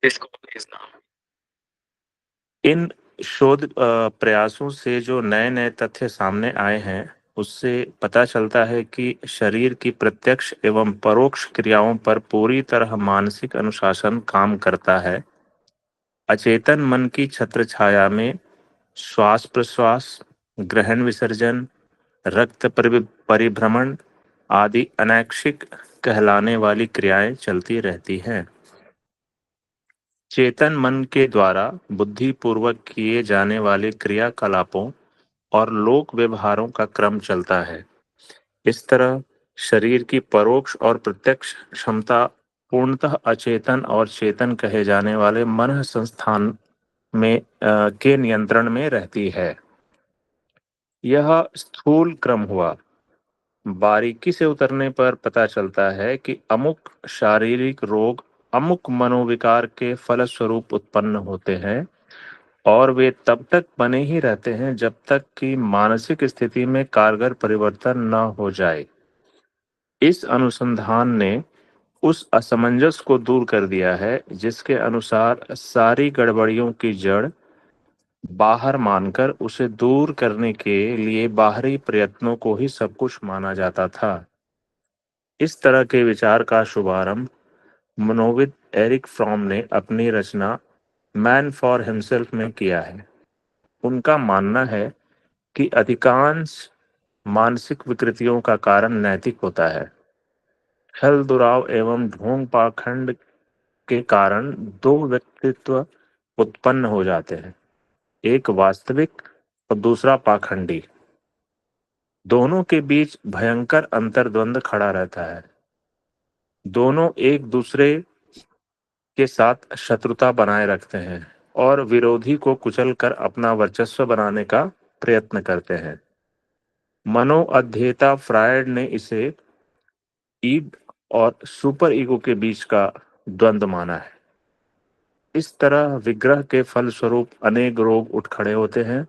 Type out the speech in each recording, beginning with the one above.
इसको भेजना। इन शोध प्रयासों से जो नए-नए तथ्य सामने आए हैं, उससे पता चलता है कि शरीर की प्रत्यक्ष एवं परोक्ष क्रियाओं पर पूरी तरह मानसिक अनुशासन काम करता है। अचेतन मन की छत्रछाया में श्वास-प्रश्वास, ग्रहण-विसर्जन, परिभ्रमण आदि अनैच्छिक कहलाने वाली क्रियाएं चलती रहती हैं। चेतन मन के द्वारा बुद्धिपूर्वक किए जाने वाले क्रियाकलापों और लोक व्यवहारों का क्रम चलता है। इस तरह शरीर की परोक्ष और प्रत्यक्ष क्षमता पूर्णतः अचेतन और चेतन कहे जाने वाले मन संस्थान के नियंत्रण में रहती है। यह स्थूल क्रम हुआ। बारीकी से उतरने पर पता चलता है कि अमुक शारीरिक रोग अमुक मनोविकार के फलस्वरूप उत्पन्न होते हैं और वे तब तक बने ही रहते हैं जब तक कि मानसिक स्थिति में कारगर परिवर्तन न हो जाए। इस अनुसंधान ने उस असमंजस को दूर कर दिया है जिसके अनुसार सारी गड़बड़ियों की जड़ बाहर मानकर उसे दूर करने के लिए बाहरी प्रयत्नों को ही सब कुछ माना जाता था। इस तरह के विचार का शुभारंभ मनोविद एरिक फ्रॉम ने अपनी रचना मैन फॉर हिमसेल्फ में किया है। उनका मानना है कि अधिकांश मानसिक विकृतियों का कारण नैतिक होता है। छल दुराव एवं ढोंग पाखंड के कारण दो व्यक्तित्व उत्पन्न हो जाते हैं, एक वास्तविक और दूसरा पाखंडी। दोनों के बीच भयंकर अंतर्द्वंद खड़ा रहता है। दोनों एक दूसरे के साथ शत्रुता बनाए रखते हैं और विरोधी को कुचलकर अपना वर्चस्व बनाने का प्रयत्न करते हैं। मनोअध्येता फ्रायड ने इसे ईग और सुपर ईगो के बीच का द्वंद्व माना है। इस तरह विग्रह के फलस्वरूप अनेक रोग उठ खड़े होते हैं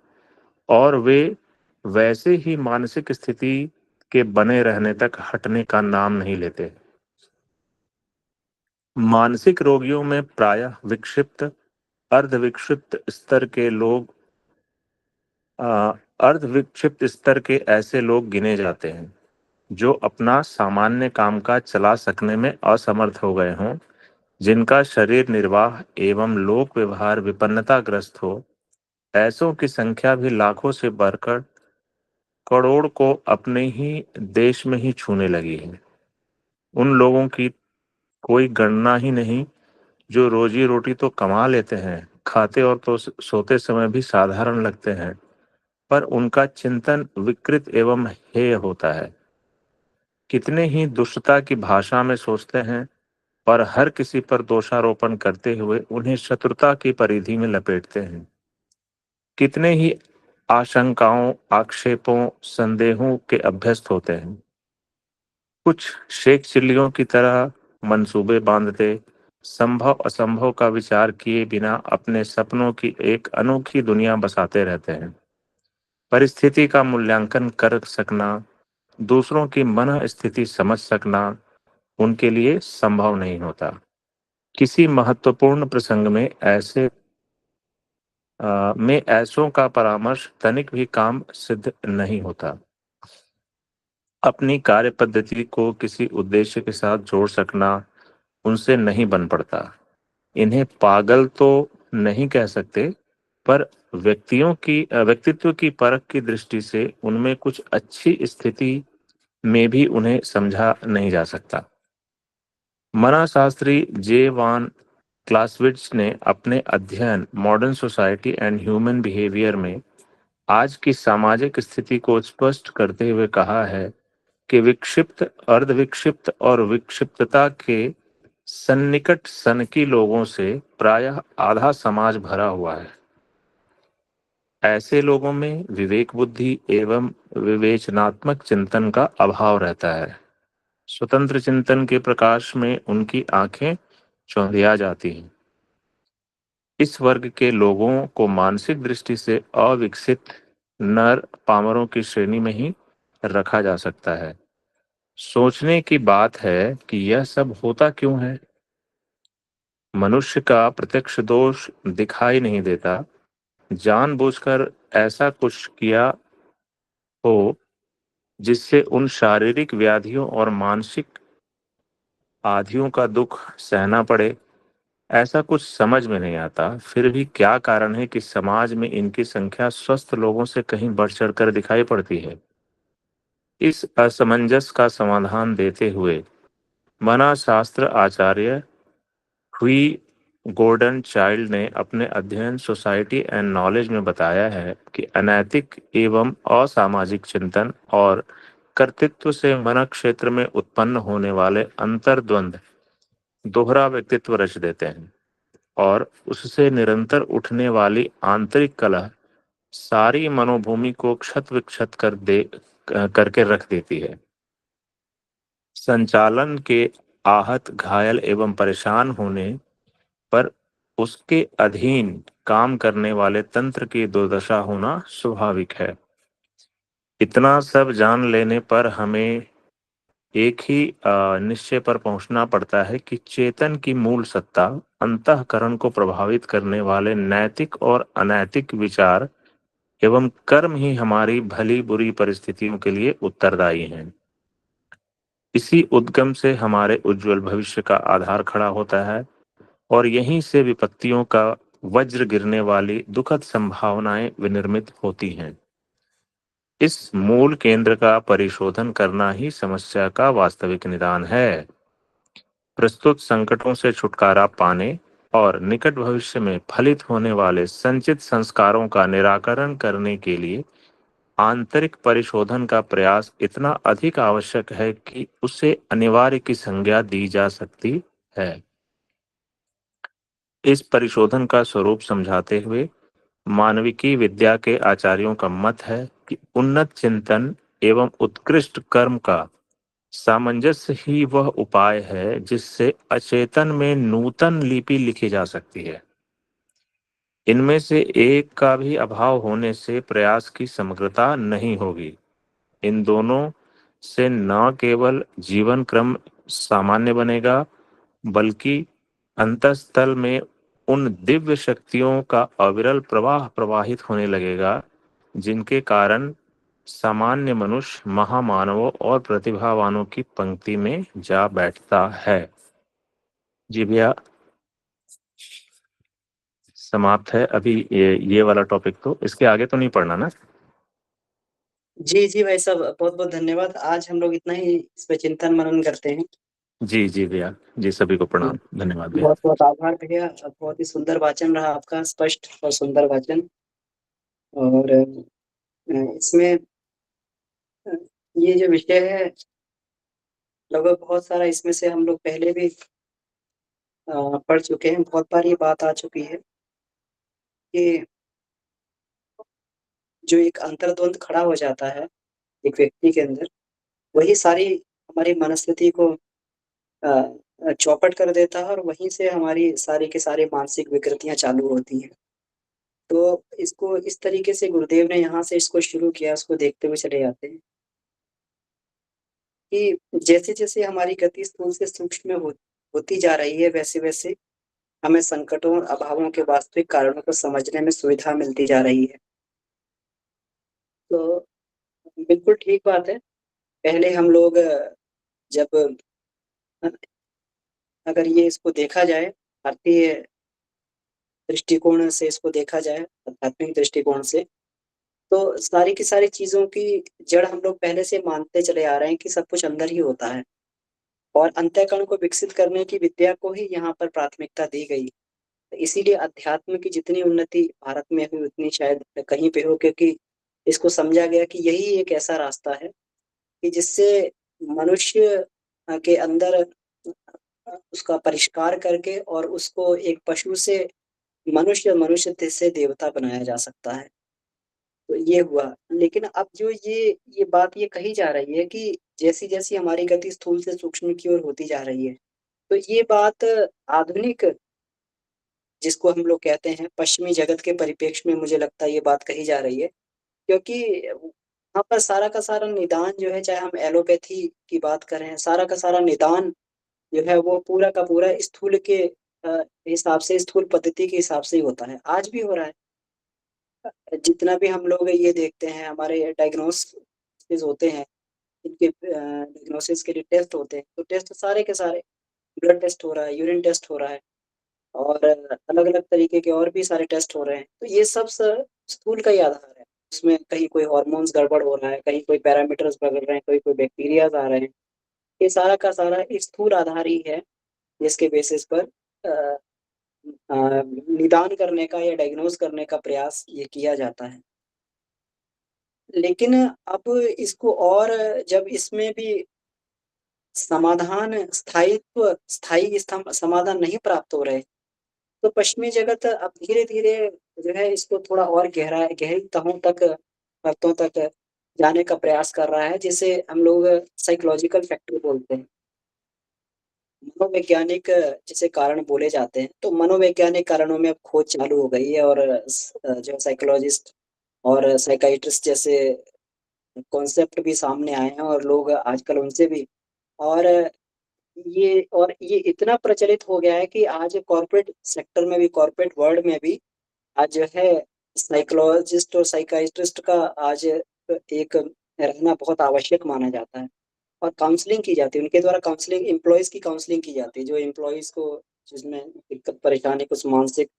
और वे वैसे ही मानसिक स्थिति के बने रहने तक हटने का नाम नहीं लेते। मानसिक रोगियों में प्रायः विक्षिप्त, अर्धविक्षिप्त स्तर के लोग अर्धविक्षिप्त स्तर के ऐसे लोग गिने जाते हैं जो अपना सामान्य कामकाज चला सकने में असमर्थ हो गए हों, जिनका शरीर निर्वाह एवं लोक व्यवहार विपन्नताग्रस्त हो। ऐसों की संख्या भी लाखों से बढ़कर करोड़ को अपने ही देश में ही छूने लगी है। उन लोगों की कोई गणना ही नहीं जो रोजी रोटी तो कमा लेते हैं, खाते और तो सोते समय भी साधारण लगते हैं, पर उनका चिंतन विकृत एवं हेय होता है। कितने ही दुष्टता की भाषा में सोचते हैं और हर किसी पर दोषारोपण करते हुए उन्हें शत्रुता की परिधि में लपेटते हैं। कितने ही आशंकाओं, आक्षेपों, संदेहों के अभ्यस्त होते हैं। कुछ शेख चिल्लियों की तरह मंसूबे बांधते, संभव असंभव का विचार किए बिना अपने सपनों की एक अनोखी दुनिया बसाते रहते हैं। परिस्थिति का मूल्यांकन कर सकना, दूसरों की मन स्थिति समझ सकना उनके लिए संभव नहीं होता। किसी महत्वपूर्ण प्रसंग में ऐसों का परामर्श तनिक भी काम सिद्ध नहीं होता। अपनी कार्य पद्धति को किसी उद्देश्य के साथ जोड़ सकना उनसे नहीं बन पड़ता। इन्हें पागल तो नहीं कह सकते, पर व्यक्तित्व की परख की दृष्टि से उनमें कुछ अच्छी स्थिति में भी उन्हें समझा नहीं जा सकता। मनाशास्त्री जे वान क्लासविट्ज ने अपने अध्ययन modern society and human behaviour में आज की सामाजिक स्थिति को स्पष्ट करते हुए कहा है कि विक्षिप्त, अर्धविक्षिप्त और विक्षिप्तता के सन्निकट सनकी लोगों से प्रायः आधा समाज भरा हुआ है। ऐसे लोगों में विवेक बुद्धि एवं विवेचनात्मक चिंतन का अभाव रहता है। स्वतंत्र चिंतन के प्रकाश में उनकी आंखें चौंधिया जाती हैं। इस वर्ग के लोगों को मानसिक दृष्टि से अविकसित नर पामरों की श्रेणी में ही रखा जा सकता है। सोचने की बात है कि यह सब होता क्यों है। मनुष्य का प्रत्यक्ष दोष दिखाई नहीं देता, जानबूझकर ऐसा कुछ किया हो जिससे उन शारीरिक व्याधियों और मानसिक आधियों का दुख सहना पड़े, ऐसा कुछ समझ में नहीं आता। फिर भी क्या कारण है कि समाज में इनकी संख्या स्वस्थ लोगों से कहीं बढ़ चढ़कर दिखाई पड़ती है? इस असमंजस का समाधान देते हुए मनाशास्त्र आचार्य हुई गॉर्डन चाइल्ड ने अपने अध्ययन सोसाइटी एंड नॉलेज में बताया है कि अनैतिक एवं असामाजिक चिंतन और कर्तृत्व से मन क्षेत्र में उत्पन्न होने वाले अंतर्द्वंद दोहरा व्यक्तित्व रच देते हैं, और उससे निरंतर उठने वाली आंतरिक कलह सारी मनोभूमि को क्षत विक्षत करके रख देती है। संचालन के आहत, घायल एवं परेशान होने पर उसके अधीन काम करने वाले तंत्र की दुर्दशा होना स्वाभाविक है। इतना सब जान लेने पर हमें एक ही निश्चय पर पहुंचना पड़ता है कि चेतन की मूल सत्ता अंतःकरण को प्रभावित करने वाले नैतिक और अनैतिक विचार एवं कर्म ही हमारी भली बुरी परिस्थितियों के लिए उत्तरदायी हैं। इसी उद्गम से हमारे उज्जवल भविष्य का आधार खड़ा होता है, और यहीं से विपत्तियों का वज्र गिरने वाली दुखद संभावनाएं विनिर्मित होती हैं। इस मूल केंद्र का परिशोधन करना ही समस्या का वास्तविक निदान है। प्रस्तुत संकटों से छुटकारा पाने और निकट भविष्य में फलित होने वाले संचित संस्कारों का निराकरण करने के लिए आंतरिक परिशोधन का प्रयास इतना अधिक आवश्यक है कि उसे अनिवार्य की संज्ञा दी जा सकती है। इस परिशोधन का स्वरूप समझाते हुए मानविकी विद्या के आचार्यों का मत है कि उन्नत चिंतन एवं उत्कृष्ट कर्म का सामंजस्य ही वह उपाय है जिससे अचेतन में नूतन लिपि लिखी जा सकती है। इनमें से एक का भी अभाव होने से प्रयास की समग्रता नहीं होगी। इन दोनों से न केवल जीवन क्रम सामान्य बनेगा, बल्कि अंतःस्थल में उन दिव्य शक्तियों का अविरल प्रवाह प्रवाहित होने लगेगा जिनके कारण सामान्य मनुष्य महामानवों और प्रतिभावानों की पंक्ति में जा बैठता है। जी भैया, समाप्त है अभी ये वाला टॉपिक, तो इसके आगे तो नहीं पढ़ना ना? जी, जी भाई साहब, बहुत-बहुत धन्यवाद। आज हम लोग इतना ही इस पे चिंतन मनन करते हैं। जी जी भैया, जी सभी को प्रणाम, धन्यवाद भैया। बहुत-बहुत आभार भैया। बहुत ही सुंदर वाचन रहा आपका, स्पष्ट और सुंदर वाचन। और इसमें अ, ये जो विषय है, लगभग बहुत सारा इसमें से हम लोग पहले भी पढ़ चुके हैं। बहुत बार ये बात आ चुकी है कि जो एक अंतर्द्वंद खड़ा हो जाता है एक व्यक्ति के अंदर, वही सारी हमारी मनस्थिति को चौपट कर देता है, और वहीं से हमारी सारी की सारी मानसिक विकृतियाँ चालू होती हैं। तो इसको इस तरीके से गुरुदेव ने यहाँ से इसको शुरू किया, उसको देखते हुए चले जाते हैं कि जैसे-जैसे हमारी गति स्थूल से सूक्ष्म होती जा रही है, वैसे-वैसे हमें संकटों और अभावों के वास्तविक कारणों को समझने में सुविधा मिलती जा रही है। तो बिल्कुल ठीक बात है। पहले हम लोग जब अगर ये इसको देखा जाए, भारतीय दृष्टिकोण से इसको देखा जाए, आध्यात्मिक दृष्टिकोण से, तो सारी की सारी चीज़ों की जड़ हम लोग पहले से मानते चले आ रहे हैं कि सब कुछ अंदर ही होता है, और अंतःकरण को विकसित करने की विद्या को ही यहाँ पर प्राथमिकता दी गई। तो इसीलिए अध्यात्म की जितनी उन्नति भारत में हुई, उतनी शायद कहीं पे हो, क्योंकि इसको समझा गया कि यही एक ऐसा रास्ता है कि जिससे मनुष्य के अंदर उसका परिष्कार करके और उसको एक पशु से मनुष्य, मनुष्य से देवता बनाया जा सकता है। तो ये हुआ। लेकिन अब जो ये बात ये कही जा रही है कि जैसी-जैसी हमारी गति स्थूल से सूक्ष्म की ओर होती जा रही है, तो ये बात आधुनिक जिसको हम लोग कहते हैं पश्चिमी जगत के परिप्रेक्ष्य में, मुझे लगता है ये बात कही जा रही है। क्योंकि वहाँ पर सारा का सारा निदान जो है, चाहे हम एलोपैथी की बात करें, सारा का सारा निदान जो है वो पूरा का पूरा स्थूल के हिसाब से, स्थूल पद्धति के हिसाब से ही होता है, आज भी हो रहा है। जितना भी हम लोग ये देखते हैं, हमारे डायग्नोसिस होते हैं, इनके डायग्नोसिस के लिए टेस्ट होते हैं, तो टेस्ट सारे के सारे, ब्लड टेस्ट हो रहा है, यूरिन टेस्ट हो रहा है, और अलग-अलग तरीके के और भी सारे टेस्ट हो रहे हैं। तो ये सब स्थूल का ही आधार है। उसमें कहीं कोई हार्मोन्स गड़बड़ हो रहा है, कहीं कोई पैरामीटर्स बगड़ रहे हैं, कोई कोई बैक्टीरियाज आ रहे हैं। ये सारा का सारा स्थूल आधार ही है, जिसके बेसिस पर अ, निदान करने का या डायग्नोज करने का प्रयास ये किया जाता है। लेकिन अब इसको और जब इसमें भी समाधान, स्थायी समाधान नहीं प्राप्त हो रहे, तो पश्चिमी जगत अब धीरे-धीरे जो है इसको थोड़ा और गहरी तहों तक, परतों तक जाने का प्रयास कर रहा है, जिसे हम लोग साइकोलॉजिकल फैक्टर बोलते हैं। मनोवैज्ञानिक जिसे कारण बोले जाते हैं, तो मनोवैज्ञानिक कारणों में अब खोज चालू हो गई है, और जो साइकोलॉजिस्ट और साइकियाट्रिस्ट जैसे कॉन्सेप्ट भी सामने आए हैं, और लोग आजकल उनसे भी, और ये इतना प्रचलित हो गया है कि आज कॉर्पोरेट सेक्टर में भी, कॉर्पोरेट वर्ल्ड में भी आज जो है साइकोलॉजिस्ट और साइकियाट्रिस्ट का आज एक रहना बहुत आवश्यक माना जाता है, और काउंसलिंग की जाती है उनके द्वारा। काउंसलिंग, एम्प्लॉयज़ की काउंसलिंग की जाती है, जो एम्प्लॉयज़ को जिसमें दिक्कत परेशानी, कुछ मानसिक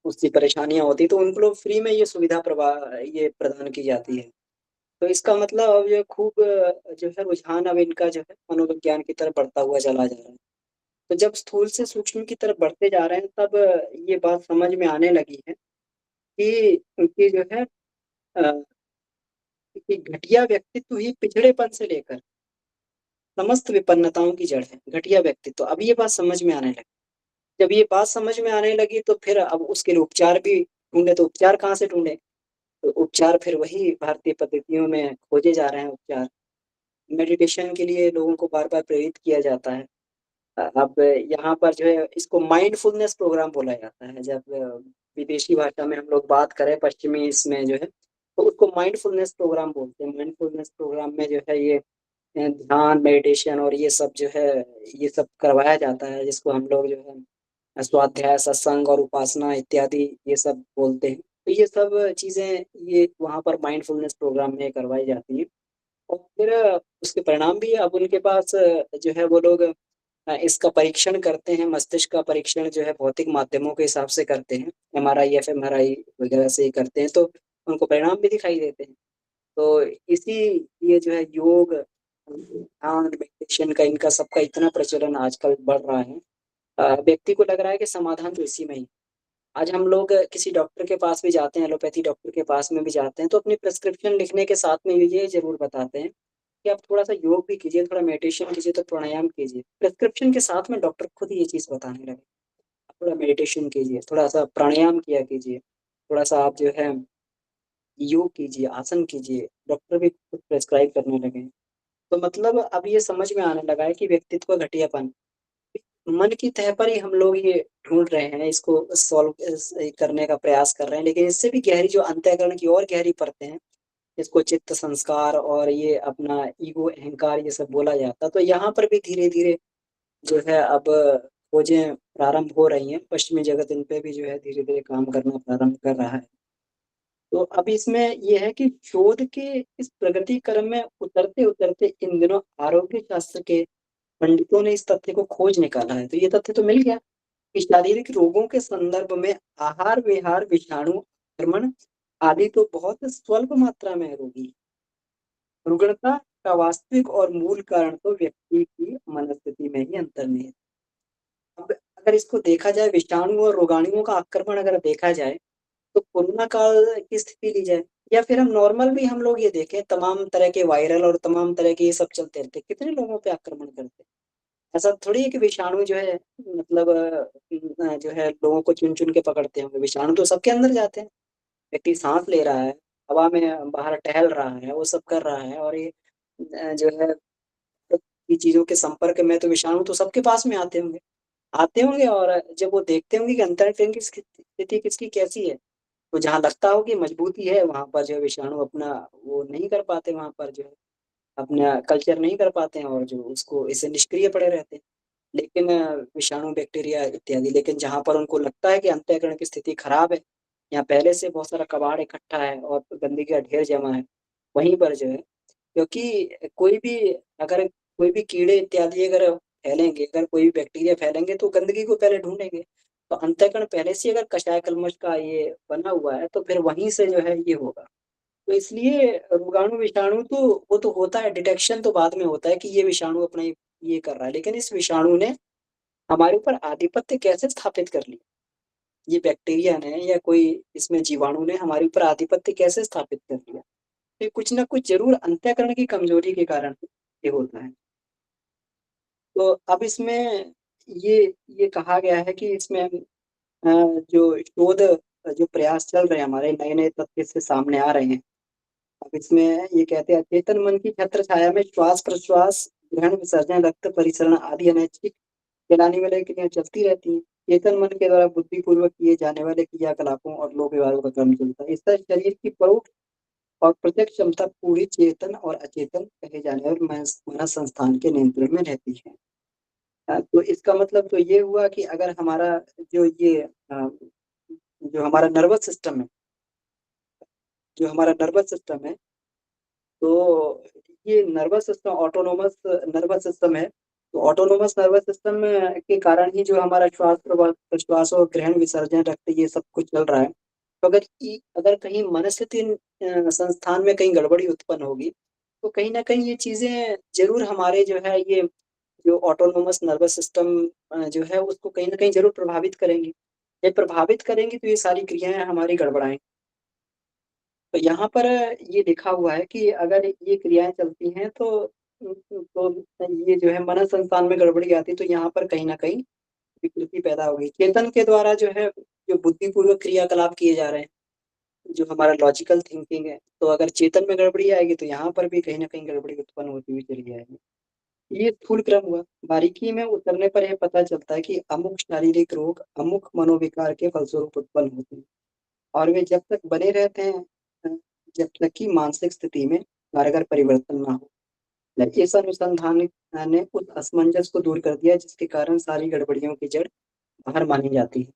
उसकी परेशानियाँ होती हैं, तो उनको लोग फ्री में ये प्रदान की जाती है। तो इसका मतलब अब ये खूब जो है रुझान अब इनका जो है मनोविज्ञान की तरफ बढ़ता हुआ चला जा रहा है। तो जब स्थूल से सूक्ष्म की तरफ बढ़ते जा रहे हैं, तब ये बात समझ में आने लगी है कि उनकी जो है कि घटिया व्यक्तित्व ही पिछड़ेपन से लेकर समस्त विपन्नताओं की जड़ है, घटिया व्यक्तित्व। अब ये बात समझ में आने लगी। जब ये बात समझ में आने लगी, तो फिर अब उसके लिए उपचार भी ढूँढे, तो उपचार कहाँ से ढूँढे? तो उपचार फिर वही भारतीय पद्धतियों में खोजे जा रहे हैं उपचार। मेडिटेशन के लिए लोगों को बार-बार प्रेरित किया जाता है। अब यहाँ पर जो है इसको माइंडफुलनेस प्रोग्राम बोला जाता है। जब विदेशी भाषा में हम लोग बात करें, पश्चिमी इसमें जो है, तो उसको माइंडफुलनेस प्रोग्राम बोलते हैं। माइंडफुलनेस प्रोग्राम में जो है ये ध्यान, मेडिटेशन और ये सब जो है, ये सब करवाया जाता है, जिसको हम लोग जो है स्वाध्याय, सत्संग और उपासना इत्यादि ये सब बोलते हैं। तो ये सब चीज़ें ये वहाँ पर माइंडफुलनेस प्रोग्राम में करवाई जाती हैं, और फिर उसके परिणाम भी अब उनके पास जो है वो लोग इसका परीक्षण करते हैं, मस्तिष्क का परीक्षण जो है भौतिक माध्यमों के हिसाब से करते हैं, एमआरआई, एफएमआरआई वगैरह से करते हैं, तो उनको परिणाम भी दिखाई देते हैं। तो इसी ये जो है योग, ध्यान, मेडिटेशन का, इनका सबका इतना प्रचलन आजकल बढ़ रहा है। व्यक्ति को लग रहा है कि समाधान तो इसी में ही। आज हम लोग किसी डॉक्टर के पास भी जाते हैं, एलोपैथी डॉक्टर के पास में भी जाते हैं, तो अपनी प्रिस्क्रिप्शन लिखने के साथ में ये ज़रूर बताते हैं कि आप थोड़ा-सा योग भी कीजिए, थोड़ा मेडिटेशन कीजिए, तो प्राणायाम कीजिए। प्रिस्क्रिप्शन के साथ में डॉक्टर खुद ही ये चीज़ बताने लगे। आप थोड़ा मेडिटेशन कीजिए, थोड़ा-सा प्राणायाम किया कीजिए, थोड़ा-सा आप जो है योग कीजिए, आसन कीजिए, डॉक्टर भी खुद प्रिस्क्राइब करने लगे हैं। तो मतलब अब ये समझ में आने लगा है कि व्यक्तित्व का घटियापन मन की तह पर ही हम लोग ये ढूँढ रहे हैं, इसको सॉल्व करने का प्रयास कर रहे हैं, लेकिन इससे भी गहरी जो अंतःकरण की और गहरी परतें हैं, इसको चित्त संस्कार और ये अपना ईगो, अहंकार, ये सब बोला जाता है। तो यहाँ पर भी धीरे-धीरे जो है अब खोजें प्रारंभ हो रही हैं, पश्चिमी जगत इन पे भी जो है धीरे-धीरे काम करना प्रारंभ कर रहा है। तो अब इसमें ये है कि शोध के इस प्रगति क्रम में उतरते-उतरते इन दिनों आरोग्य शास्त्र के पंडितों ने इस तथ्य को खोज निकाला है। तो ये तथ्य तो मिल गया कि शारीरिक रोगों के संदर्भ में आहार-विहार, विषाणु आक्रमण आदि तो बहुत स्वल्प मात्रा में है रोगी। रुग्णता का वास्तविक और मूल कारण तो व्यक्ति की मनस्थिति में ही अंतर्निहित है। अब अगर इसको देखा जाए, विषाणु और रोगाणुओं का आक्रमण अगर देखा जाए, तो कोरोना काल की स्थिति ली जाए, या फिर हम नॉर्मल भी हम लोग ये देखें, तमाम तरह के वायरल और तमाम तरह के ये सब चलते रहते हैं, कितने लोगों पे आक्रमण करते हैं। ऐसा थोड़ी है कि विषाणु जो है मतलब जो है लोगों को चुन-चुन के पकड़ते होंगे, विषाणु तो सबके अंदर जाते हैं। व्यक्ति साँस ले रहा है, हवा में बाहर टहल रहा है, वो सब कर रहा है, और ये जो है ये चीज़ों के संपर्क में, तो विषाणु तो सबके पास में आते होंगे, और जब वो देखते होंगे कि अंतरंग की स्थिति किसकी कैसी है, तो जहाँ लगता हो कि मजबूती है, वहाँ पर जो है विषाणु अपना वो नहीं कर पाते, वहाँ पर जो है अपना कल्चर नहीं कर पाते हैं, और जो उसको इससे निष्क्रिय पड़े रहते हैं। लेकिन विषाणु, बैक्टीरिया इत्यादि। लेकिन जहाँ पर उनको लगता है कि अंतःकरण की स्थिति खराब है, या पहले से बहुत सारा कबाड़ इकट्ठा है और गंदगी का ढेर जमा है, वहीं पर जो है, क्योंकि कोई भी अगर कोई भी कीड़े इत्यादि अगर फैलेंगे, अगर कोई भी बैक्टीरिया फैलेंगे तो गंदगी को पहले ढूंढेंगे। तो अंतःकरण पहले से अगर कषाय कल्मष का ये बना हुआ है तो फिर वहीं से जो है ये होगा। तो इसलिए रोगाणु विषाणु तो वो तो होता है, डिटेक्शन तो बाद में होता है कि ये विषाणु अपना ये कर रहा है, लेकिन इस विषाणु ने हमारे ऊपर आधिपत्य कैसे स्थापित कर लिया, ये बैक्टीरिया ने या कोई इसमें जीवाणु ने हमारे ऊपर आधिपत्य कैसे स्थापित कर लिया। तो कुछ ना कुछ जरूर अंतःकरण की कमजोरी के कारण ये होता है। तो अब इसमें ये ये कहा गया है कि इसमें जो शोध, जो प्रयास चल रहे हैं हमारे, नए नए तथ्य से सामने आ रहे हैं। अब इसमें ये कहते हैं, चेतन मन की छत्र छाया में श्वास प्रश्वास, ग्रहण विसर्जन, रक्त परिसरण आदि अनैच्छिक जलाने वाली क्रियाएं चलती रहती हैं। चेतन मन के द्वारा बुद्धिपूर्वक किए जाने वाले क्रियाकलापों और लोक व्यवहारों का क्रम चलता है। इससे शरीर की परोक्ष और प्रत्यक्ष क्षमता पूरी चेतन और अचेतन कहे जाने और मनस संस्थान के नियंत्रण में रहती है। तो इसका मतलब तो ये हुआ कि अगर हमारा जो ये जो हमारा नर्वस सिस्टम है, जो हमारा नर्वस सिस्टम है, तो ये nervous system autonomous nervous system है। तो ऑटोनोमस नर्वस सिस्टम के कारण ही जो हमारा श्वास प्रश्वास और ग्रहण विसर्जन, रक्त, ये सब कुछ चल रहा है। तो अगर कहीं मनस्थिति संस्थान में कहीं गड़बड़ी उत्पन्न होगी तो कहीं ना कहीं ये चीजें जरूर हमारे जो है ये जो ऑटोनोमस नर्वस सिस्टम जो है उसको कहीं ना कहीं जरूर प्रभावित करेंगी। ये प्रभावित करेंगी तो ये सारी क्रियाएं हमारी गड़बड़ाएंगी। तो यहाँ पर ये लिखा हुआ है कि अगर ये क्रियाएं चलती हैं तो ये जो है मन संस्थान में गड़बड़ी आती है, तो यहाँ पर कहीं ना कहीं विकृति पैदा होगी। चेतन के द्वारा जो है जो बुद्धिपूर्वक क्रियाकलाप किए जा रहे हैं, जो हमारा लॉजिकल थिंकिंग है, तो अगर चेतन में गड़बड़ी आएगी तो यहाँ पर भी कहीं ना कहीं गड़बड़ी उत्पन्न होती हुई चली जाएगी। ये स्थूल क्रम हुआ। बारीकी में उतरने पर यह पता चलता है कि अमुक शारीरिक रोग अमुक मनोविकार के फलस्वरूप उत्पन्न होते हैं, और वे जब तक बने रहते हैं जब तक कि मानसिक स्थिति में कारगर परिवर्तन ना हो। इस अनुसंधान ने उस असमंजस को दूर कर दिया जिसके कारण सारी गड़बड़ियों की जड़ बाहर मानी जाती है।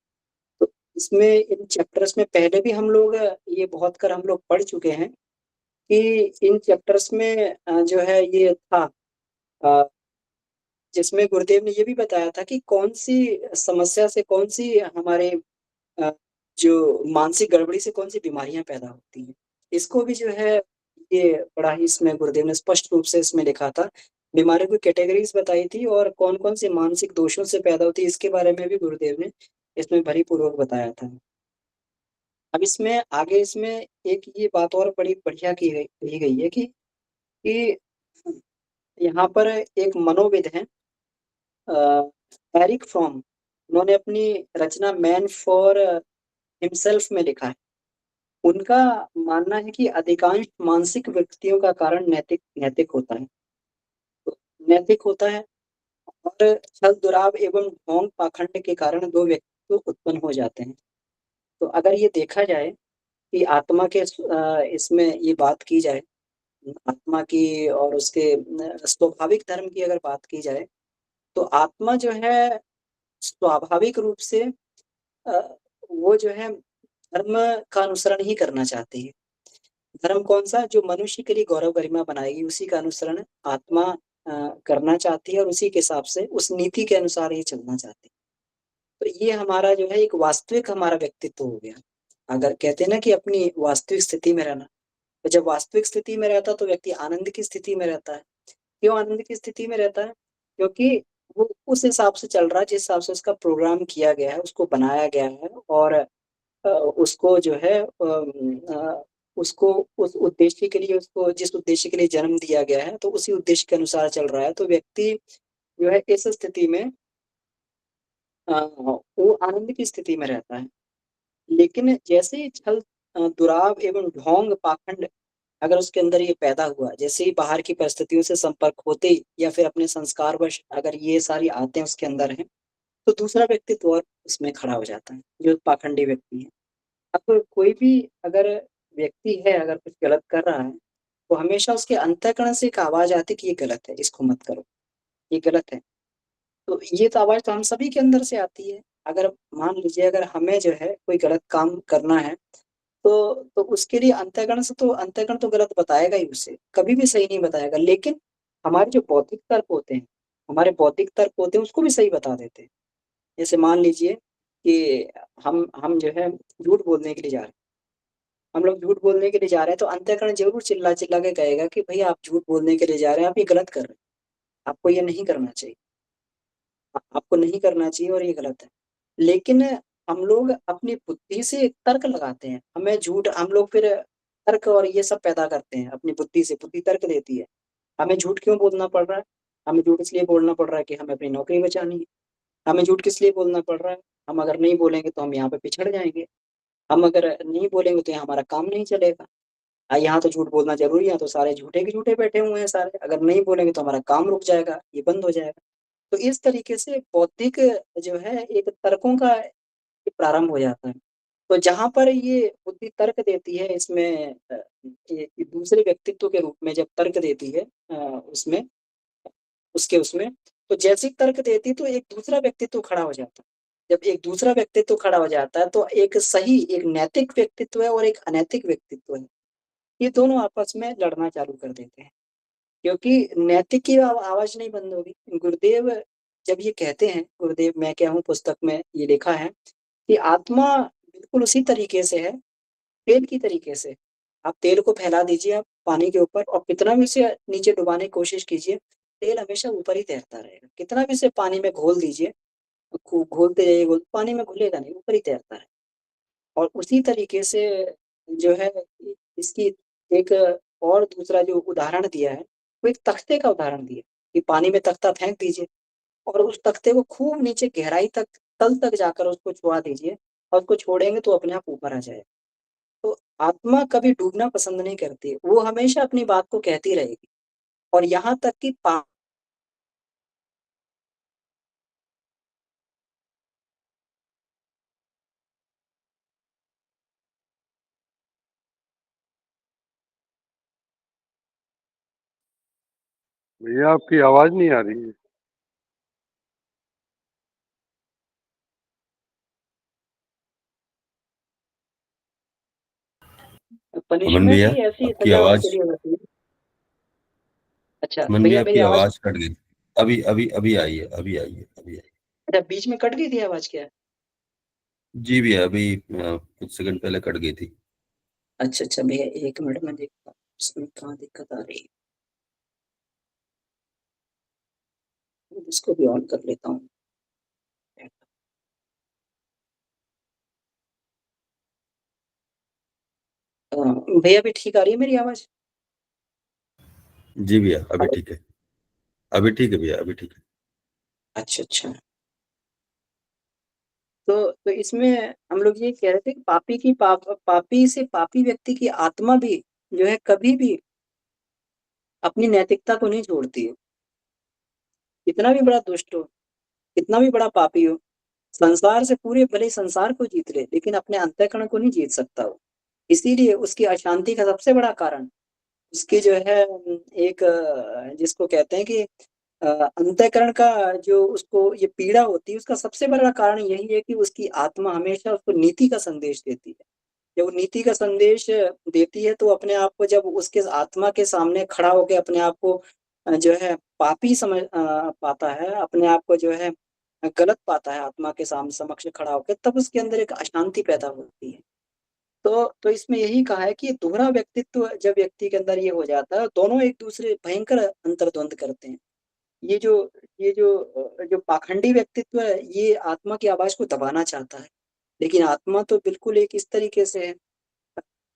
तो इसमें इन चैप्टर्स में पहले भी हम लोग ये बहुत कर हम लोग पढ़ चुके हैं कि इन चैप्टर्स में जो है ये था, अ, जिसमें गुरुदेव ने ये भी बताया था कि कौन सी समस्या से, कौन सी हमारे अ, जो मानसिक गड़बड़ी से कौन सी बीमारियां पैदा होती हैं। इसको भी जो है ये बड़ा ही इसमें गुरुदेव ने स्पष्ट रूप से इसमें लिखा था। बीमारियों की कैटेगरीज बताई थी और कौन कौन से मानसिक दोषों से पैदा होती है इसके बारे में भी गुरुदेव ने इसमें भरी पूर्वक बताया था। अब इसमें आगे इसमें एक ये बात और बड़ी बढ़िया कही गई है कि यहाँ पर एक मनोविद है, एरिक फ्रॉम, उन्होंने अपनी रचना मैन फॉर हिमसेल्फ में लिखा है। उनका मानना है कि अधिकांश मानसिक व्यक्तियों का कारण नैतिक नैतिक होता है। तो नैतिक होता है, और छल दुराव एवं ढोंग पाखंड के कारण दो व्यक्तित्व उत्पन्न हो जाते हैं। तो अगर ये देखा जाए कि आत्मा के इसमें ये बात की जाए, आत्मा की और उसके स्वाभाविक धर्म की अगर बात की जाए, तो आत्मा जो है स्वाभाविक रूप से अ, वो जो है धर्म का अनुसरण ही करना चाहती है। धर्म कौन सा? जो मनुष्य के लिए गौरव गरिमा बनाएगी, उसी का अनुसरण आत्मा करना चाहती है, और उसी के हिसाब से उस नीति के अनुसार ही चलना चाहती है। तो ये हमारा जो है एक वास्तविक हमारा व्यक्तित्व हो गया। अगर कहते हैं ना कि अपनी वास्तविक स्थिति में रहना, तो जब वास्तविक स्थिति में रहता तो व्यक्ति आनंद की स्थिति में रहता है। क्यों आनंद की स्थिति में रहता है? क्योंकि वो उस हिसाब से चल रहा है जिस हिसाब से उसका प्रोग्राम किया गया है, उसको बनाया गया है, और उसको जो है उसको उस उद्देश्य के लिए, उसको जिस उद्देश्य के लिए जन्म दिया गया है तो उसी उद्देश्य के अनुसार चल रहा है। तो व्यक्ति जो है इस स्थिति में वो आनंद की स्थिति में रहता है। लेकिन जैसे ही छल दुराव एवं ढोंग पाखंड अगर उसके अंदर ये पैदा हुआ, जैसे ही बाहर की परिस्थितियों से संपर्क होते ही या फिर अपने संस्कारवश अगर ये सारी आदतें उसके अंदर हैं, तो दूसरा व्यक्तित्व और उसमें खड़ा हो जाता है, जो पाखंडी व्यक्ति है। अब कोई भी अगर व्यक्ति है, अगर कुछ गलत कर रहा है, तो हमेशा उसके अंतःकरण से एक आवाज आती है कि ये गलत है, इसको मत करो, ये गलत है। तो ये तो आवाज़ तो हम सभी के अंदर से आती है। अगर मान लीजिए अगर हमें जो है कोई गलत काम करना है, तो उसके लिए अंतःकरण तो गलत बताएगा ही उसे, कभी भी सही नहीं बताएगा। लेकिन हमारे जो बौद्धिक तर्क होते हैं उसको भी सही बता देते हैं। जैसे मान लीजिए कि हम जो है झूठ बोलने के लिए जा रहे हैं। हम लोग झूठ बोलने के लिए जा रहे हैं तो अंतःकरण ज़रूर चिल्ला-चिल्ला के कहेगा कि भई आप झूठ बोलने के लिए जा रहे हैं, आप ये गलत कर रहे हैं। आपको ये नहीं करना चाहिए। आपको नहीं करना चाहिए और ये गलत है। लेकिन हम लोग अपनी बुद्धि से तर्क लगाते हैं। हम लोग फिर तर्क और ये सब पैदा करते हैं अपनी बुद्धि से, बुद्धि तर्क देती है। हमें झूठ क्यों बोलना पड़ रहा है? हमें झूठ इसलिए बोलना पड़ रहा है कि हमें अपनी नौकरी बचानी है। हमें झूठ किस लिए बोलना पड़ रहा है? हम अगर नहीं बोलेंगे तो हम यहाँ पे पिछड़ जाएँगे। हम अगर नहीं बोलेंगे तो यहाँ हमारा काम नहीं चलेगा। यहाँ तो झूठ बोलना ज़रूरी है, यहाँ तो सारे झूठे के झूठे बैठे हुए हैं सारे। अगर नहीं बोलेंगे तो हमारा काम रुक जाएगा, ये बंद हो जाएगा। तो इस तरीके से बौद्धिक जो है एक तर्कों का प्रारंभ हो जाता है। तो जहाँ पर ये बुद्धि तर्क देती है इसमें ये दूसरे व्यक्तित्व के रूप में जब तर्क देती है उसमें उसमें तो जैसे ही तर्क देती है तो एक दूसरा व्यक्तित्व खड़ा हो जाता है। जब एक दूसरा व्यक्तित्व खड़ा हो जाता है तो एक नैतिक व्यक्तित्व है और एक अनैतिक व्यक्तित्व है। ये दोनों आपस में लड़ना चालू कर देते हैं। क्योंकि नैतिक की आवाज़ नहीं बंद होगी। गुरुदेव जब ये कहते हैं, गुरुदेव मैं क्या हूँ पुस्तक में ये लिखा है कि आत्मा बिल्कुल उसी तरीके से है, तेल की तरीके से। आप तेल को फैला दीजिए आप पानी के ऊपर और कितना भी उसे नीचे डुबाने की कोशिश कीजिए, तेल हमेशा ऊपर ही तैरता रहेगा। कितना भी इसे पानी में घोल दीजिए, घोलते जाइए पानी में घुलेगा नहीं, ऊपर ही तैरता है। और उसी तरीके से जो है इसकी एक और दूसरा जो उदाहरण दिया है, वो एक तख्ते का उदाहरण दिया कि पानी में तख्ता फेंक दीजिए और उस तख्ते को खूब नीचे गहराई तक, तल तक जाकर उसको छुआ दीजिए और उसको छोड़ेंगे तो अपने आप ऊपर आ जाएगा। तो आत्मा कभी डूबना पसंद नहीं करती, वो हमेशा अपनी बात को कहती रहेगी और यहाँ तक कि पा भैया आपकी आवाज नहीं आ रही है। अमन पनिशमेंट भैया, ही ऐसी आपकी सज़ा आवाज उसके लिए होती है। अच्छा, अमन भैया, भैया मेरी आपकी आवाज़ आवाज कट गई। अभी अभी अभी आई है, अभी आई है, अभी आई। अच्छा बीच में कट गई थी आवाज़ क्या? जी भैया, अभी कुछ सेकंड पहले कट गई थी। अच्छा, अच्छा भैया 1 मिनट में देखता हूँ, इसमें कहाँ दिक्कत आ रही है। इसको भी ऑन कर लेता हूँ। भैया अभी ठीक आ रही है मेरी आवाज़? जी भैया, अभी हेलो? ठीक है। अभी ठीक है भैया, अभी ठीक है। अच्छा, अच्छा। तो इसमें हम लोग ये कह रहे थे कि पापी से पापी व्यक्ति की आत्मा भी जो है कभी भी अपनी नैतिकता को नहीं छोड़ती है। कितना भी बड़ा दुष्ट हो, कितना भी बड़ा पापी हो, संसार से पूरे भले ही संसार को जीत ले, लेकिन अपने अंतःकरण को नहीं जीत सकता वो। इसीलिए उसकी अशांति का सबसे बड़ा कारण उसकी जो है एक जिसको कहते हैं कि अंतःकरण का जो उसको ये पीड़ा होती है, उसका सबसे बड़ा कारण यही है कि उसकी आत्मा हमेशा उसको नीति का संदेश देती है। जब वो नीति का संदेश देती है तो अपने आप को जब उसके आत्मा के सामने खड़ा होके अपने आप को जो है पापी पाता है, अपने आप को जो है गलत पाता है आत्मा के समक्ष खड़ा होके, तब उसके अंदर एक अशांति पैदा होती है। तो इसमें यही कहा है कि दोहरा व्यक्तित्व जब व्यक्ति के अंदर ये हो जाता है, दोनों एक-दूसरे भयंकर अंतर्द्वंद करते हैं। ये जो जो पाखंडी व्यक्तित्व है, ये आत्मा की आवाज़ को दबाना चाहता है। लेकिन आत्मा तो बिल्कुल एक इस तरीके से है,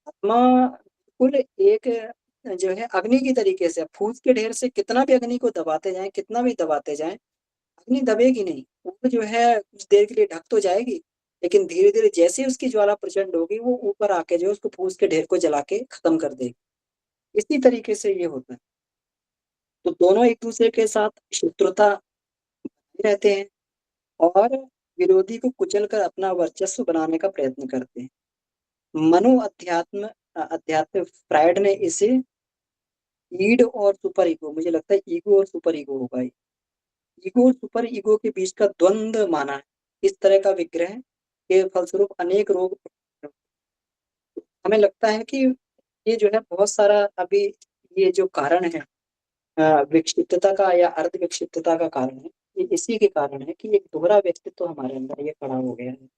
आत्मा बिल्कुल एक जो है अग्नि की तरीके से, फूस के ढेर से कितना भी अग्नि को दबाते जाएँ, कितना भी दबाते जाएँ, अग्नि दबेगी नहीं। वो जो है कुछ देर के लिए ढक तो जाएगी, लेकिन धीरे-धीरे जैसे ही उसकी ज्वाला प्रचंड होगी, वो ऊपर आके जो है उसको फूस के ढेर को जला के खत्म कर देगी। इसी तरीके से ये होता है। तो दोनों एक-दूसरे के साथ शत्रुता रहते हैं और विरोधी को कुचल कर अपना वर्चस्व बनाने का प्रयत्न करते हैं। अध्यात्म फ्रायड ने इसे ईड और सुपर ईगो मुझे लगता है ईगो और सुपर ईगो होगा ये। ईगो सुपर ईगो के बीच का द्वंद्व माना है। इस तरह का विग्रह के फलस्वरूप अनेक रोग, हमें लगता है कि ये जो है बहुत सारा अभी ये जो कारण है विक्षिप्तता का या अर्ध विक्षिप्तता का कारण है, ये इसी के कारण है कि एक दोहरा व्यक्तित्व हमारे अंदर ये खड़ा हो गया है।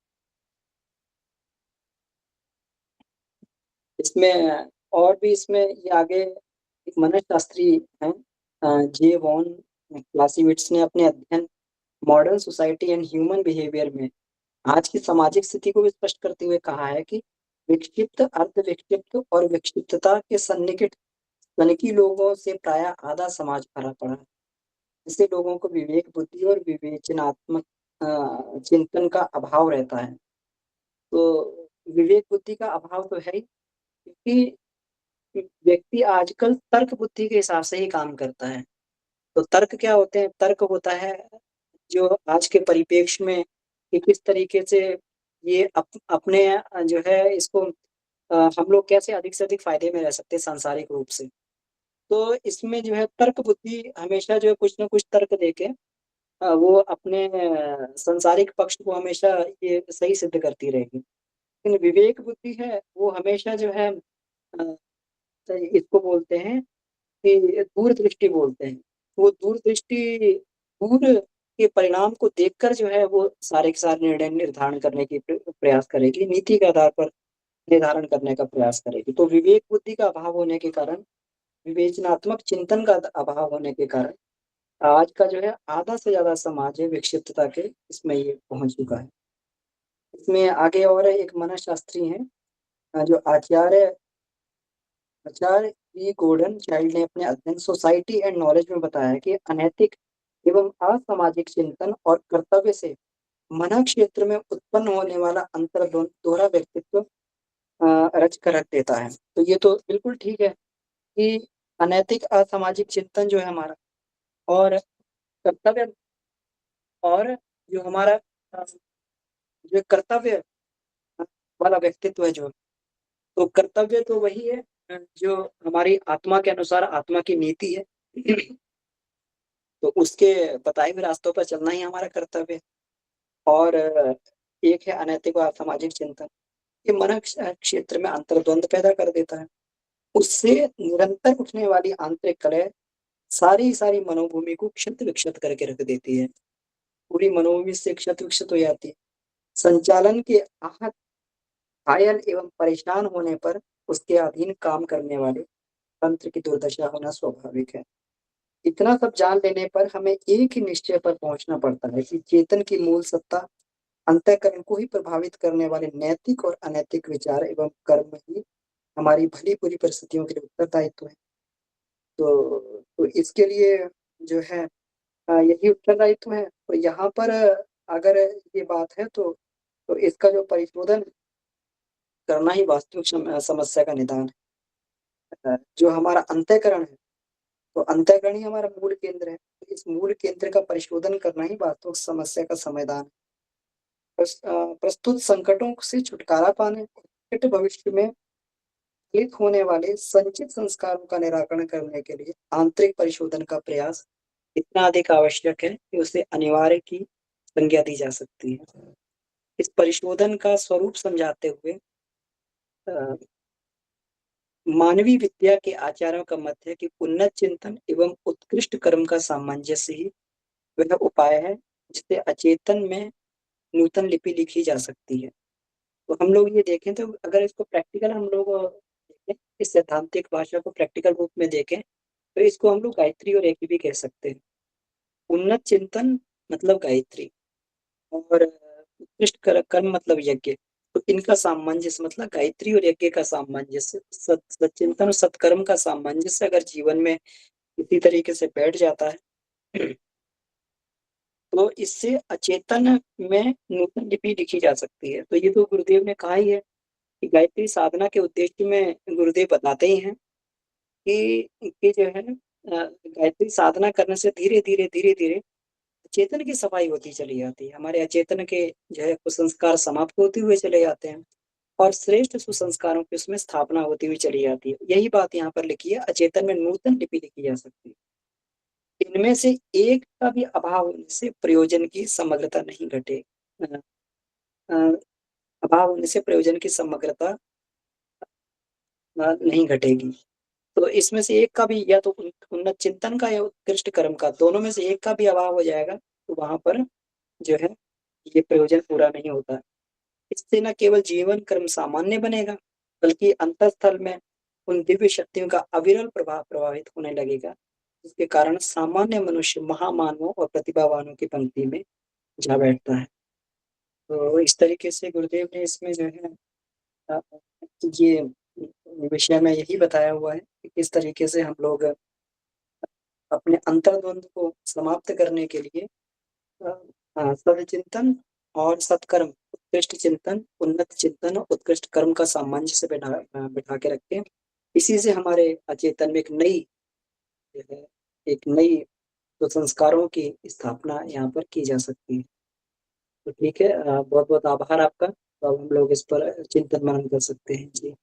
इसमें और भी इसमें ये आगे एक मनःशास्त्री हैं जे वॉन क्लासीविट्स ने अपने अध्ययन modern society and human behaviour में आज की सामाजिक स्थिति को भी स्पष्ट करते हुए कहा है कि विक्षिप्त, अर्ध विक्षिप्त और विक्षिप्तता के सन्निकट तनिकी लोगों से प्राय आधा समाज भरा पड़ा है। इससे लोगों को विवेक बुद्धि और विवेचनात्मक चिंतन का अभाव रहता है। तो विवेक बुद्धि का अभाव तो है ही, क्योंकि व्यक्ति आजकल तर्क बुद्धि के हिसाब से ही काम करता है। तो तर्क क्या होते हैं? तर्क होता है जो आज के परिप्रेक्ष्य में कि किस तरीके से ये अपने जो है इसको हम लोग कैसे अधिक से अधिक फायदे में रह सकते हैं सांसारिक रूप से। तो इसमें जो है तर्क बुद्धि हमेशा जो है कुछ ना कुछ तर्क देके वो अपने सांसारिक पक्ष को हमेशा ये सही सिद्ध करती रहेगी। लेकिन विवेक बुद्धि है वो हमेशा जो है इसको बोलते हैं कि दूरदृष्टि बोलते हैं। वो दूरदृष्टि दूर के परिणाम को देखकर जो है वो सारे के सारे निर्णय निर्धारण करने की प्रयास करेगी, नीति के आधार पर निर्धारण करने का प्रयास करेगी। तो विवेक बुद्धि का अभाव होने के कारण, विवेचनात्मक चिंतन का अभाव होने के कारण आज का जो है आधा से ज़्यादा समाज है विक्षिप्तता के इसमें ये पहुँच चुका है। इसमें आगे और एक मनःशास्त्री हैं जो आचार्य वी गॉर्डन चाइल्ड ने अपने अध्ययन सोसाइटी एंड नॉलेज में बताया कि अनैतिक एवं असामाजिक चिंतन और कर्तव्य से मन क्षेत्र में उत्पन्न होने वाला अंतर दोहरा व्यक्तित्व रच कर रख देता है। तो ये तो बिल्कुल ठीक है कि अनैतिक असामाजिक चिंतन जो है हमारा और कर्तव्य और जो हमारा जो कर्तव्य वाला व्यक्तित्व है जो, तो कर्तव्य तो वही है जो हमारी आत्मा के अनुसार आत्मा की नीति है। तो उसके बताए हुए रास्तों पर चलना ही हमारा कर्तव्य है। और एक है अनैतिक व असामाजिक चिंतन, ये मन क्षेत्र में अंतर्द्वंद पैदा कर देता है। उससे निरंतर उठने वाली आंतरिक कलह सारी सारी मनोभूमि को क्षत विक्षत करके रख देती है। पूरी मनोभूमि से क्षत विक्षत हो जाती है। संचालन के आहत, घायल एवं परेशान होने पर उसके अधीन काम करने वाले तंत्र की दुर्दशा होना स्वाभाविक है। इतना सब जान लेने पर हमें एक ही निश्चय पर पहुंचना पड़ता है कि चेतन की मूल सत्ता अंतःकरण को ही प्रभावित करने वाले नैतिक और अनैतिक विचार एवं कर्म ही हमारी भली बुरी परिस्थितियों के लिए उत्तरदायित्व है। तो इसके लिए जो है यही उत्तरदायित्व है। तो यहाँ पर अगर ये बात है तो इसका जो परिशोधन करना ही वास्तविक समस्या का निदान है। जो हमारा अंतःकरण है, तो अंतःकरण ही हमारा मूल केंद्र है। तो इस मूल केंद्र का परिशोधन करना ही वास्तविक समस्या का समाधान है। प्रस्तुत संकटों से छुटकारा पाने, निकट भविष्य में एक होने वाले संचित संस्कारों का निराकरण करने के लिए आंतरिक परिशोधन का प्रयास इतना अधिक आवश्यक है कि उसे अनिवार्य की संज्ञा दी जा सकती है। इस परिशोधन का स्वरूप समझाते हुए मानवीय विद्या के आचार्यों का मत है कि उन्नत चिंतन एवं उत्कृष्ट कर्म का सामंजस्य ही वह उपाय है जिससे अचेतन में नूतन लिपि लिखी जा सकती है। तो हम लोग ये देखें तो अगर इसको प्रैक्टिकल हम लोग देखें, इस सैद्धांतिक भाषा को प्रैक्टिकल रूप में देखें तो इसको हम लोग गायत्री और यज्ञ भी कह सकते हैं। उन्नत चिंतन मतलब गायत्री और उत्कृष्ट कर्म मतलब यज्ञ। तो इनका सामंजस्य मतलब गायत्री और यज्ञ का सामंजस्य, सच्चिंतन और सत्कर्म का सामंजस्य अगर जीवन में इसी तरीके से बैठ जाता है तो इससे अचेतन में नूतन लिपि लिखी जा सकती है। तो ये तो गुरुदेव ने कहा ही है कि गायत्री साधना के उद्देश्य में गुरुदेव बताते ही हैं कि जो है गायत्री साधना करने से धीरे धीरे धीरे धीरे चेतन की सफाई होती चली जाती है। हमारे अचेतन के जो है कुसंस्कार समाप्त होते हुए चले जाते हैं और श्रेष्ठ सुसंस्कारों की उसमें स्थापना होती हुई चली जाती है। यही बात यहाँ पर लिखी है, अचेतन में नूतन लिपि लिखी जा सकती है। इनमें से एक का भी अभाव होने से प्रयोजन की समग्रता नहीं घटे अ, अ, अभाव होने से प्रयोजन की समग्रता नहीं घटेगी। तो इसमें से एक का भी या तो उन्नत चिंतन का या उत्कृष्ट कर्म का, दोनों में से एक का भी अभाव हो जाएगा, तो वहाँ पर जो है ये प्रयोजन पूरा नहीं होता। इससे न केवल जीवन कर्म सामान्य बनेगा, बल्कि अंतःस्थल में उन दिव्य शक्तियों का अविरल प्रभाव प्रभावित होने लगेगा, जिसके कारण सामान्य मनुष्य महामानवों और प्रतिभावानों की पंक्ति में जा बैठता है। तो इस तरीके से गुरुदेव ने इसमें जो है अ, ये विषय में यही बताया हुआ है कि किस तरीके से हम लोग अपने अंतर्द्वंद को समाप्त करने के लिए अ, सद्चिंतन और सत्कर्म, उत्कृष्ट चिंतन, उन्नत चिंतन और उत्कृष्ट कर्म का सामंजस्य बिठा के रखें। इसी से हमारे अचेतन में जो है एक नई तो संस्कारों की स्थापना यहाँ पर की जा सकती है। तो ठीक है, बहुत-बहुत आभार आपका। तो अब हम लोग इस पर चिंतन मनन कर सकते हैं। जी।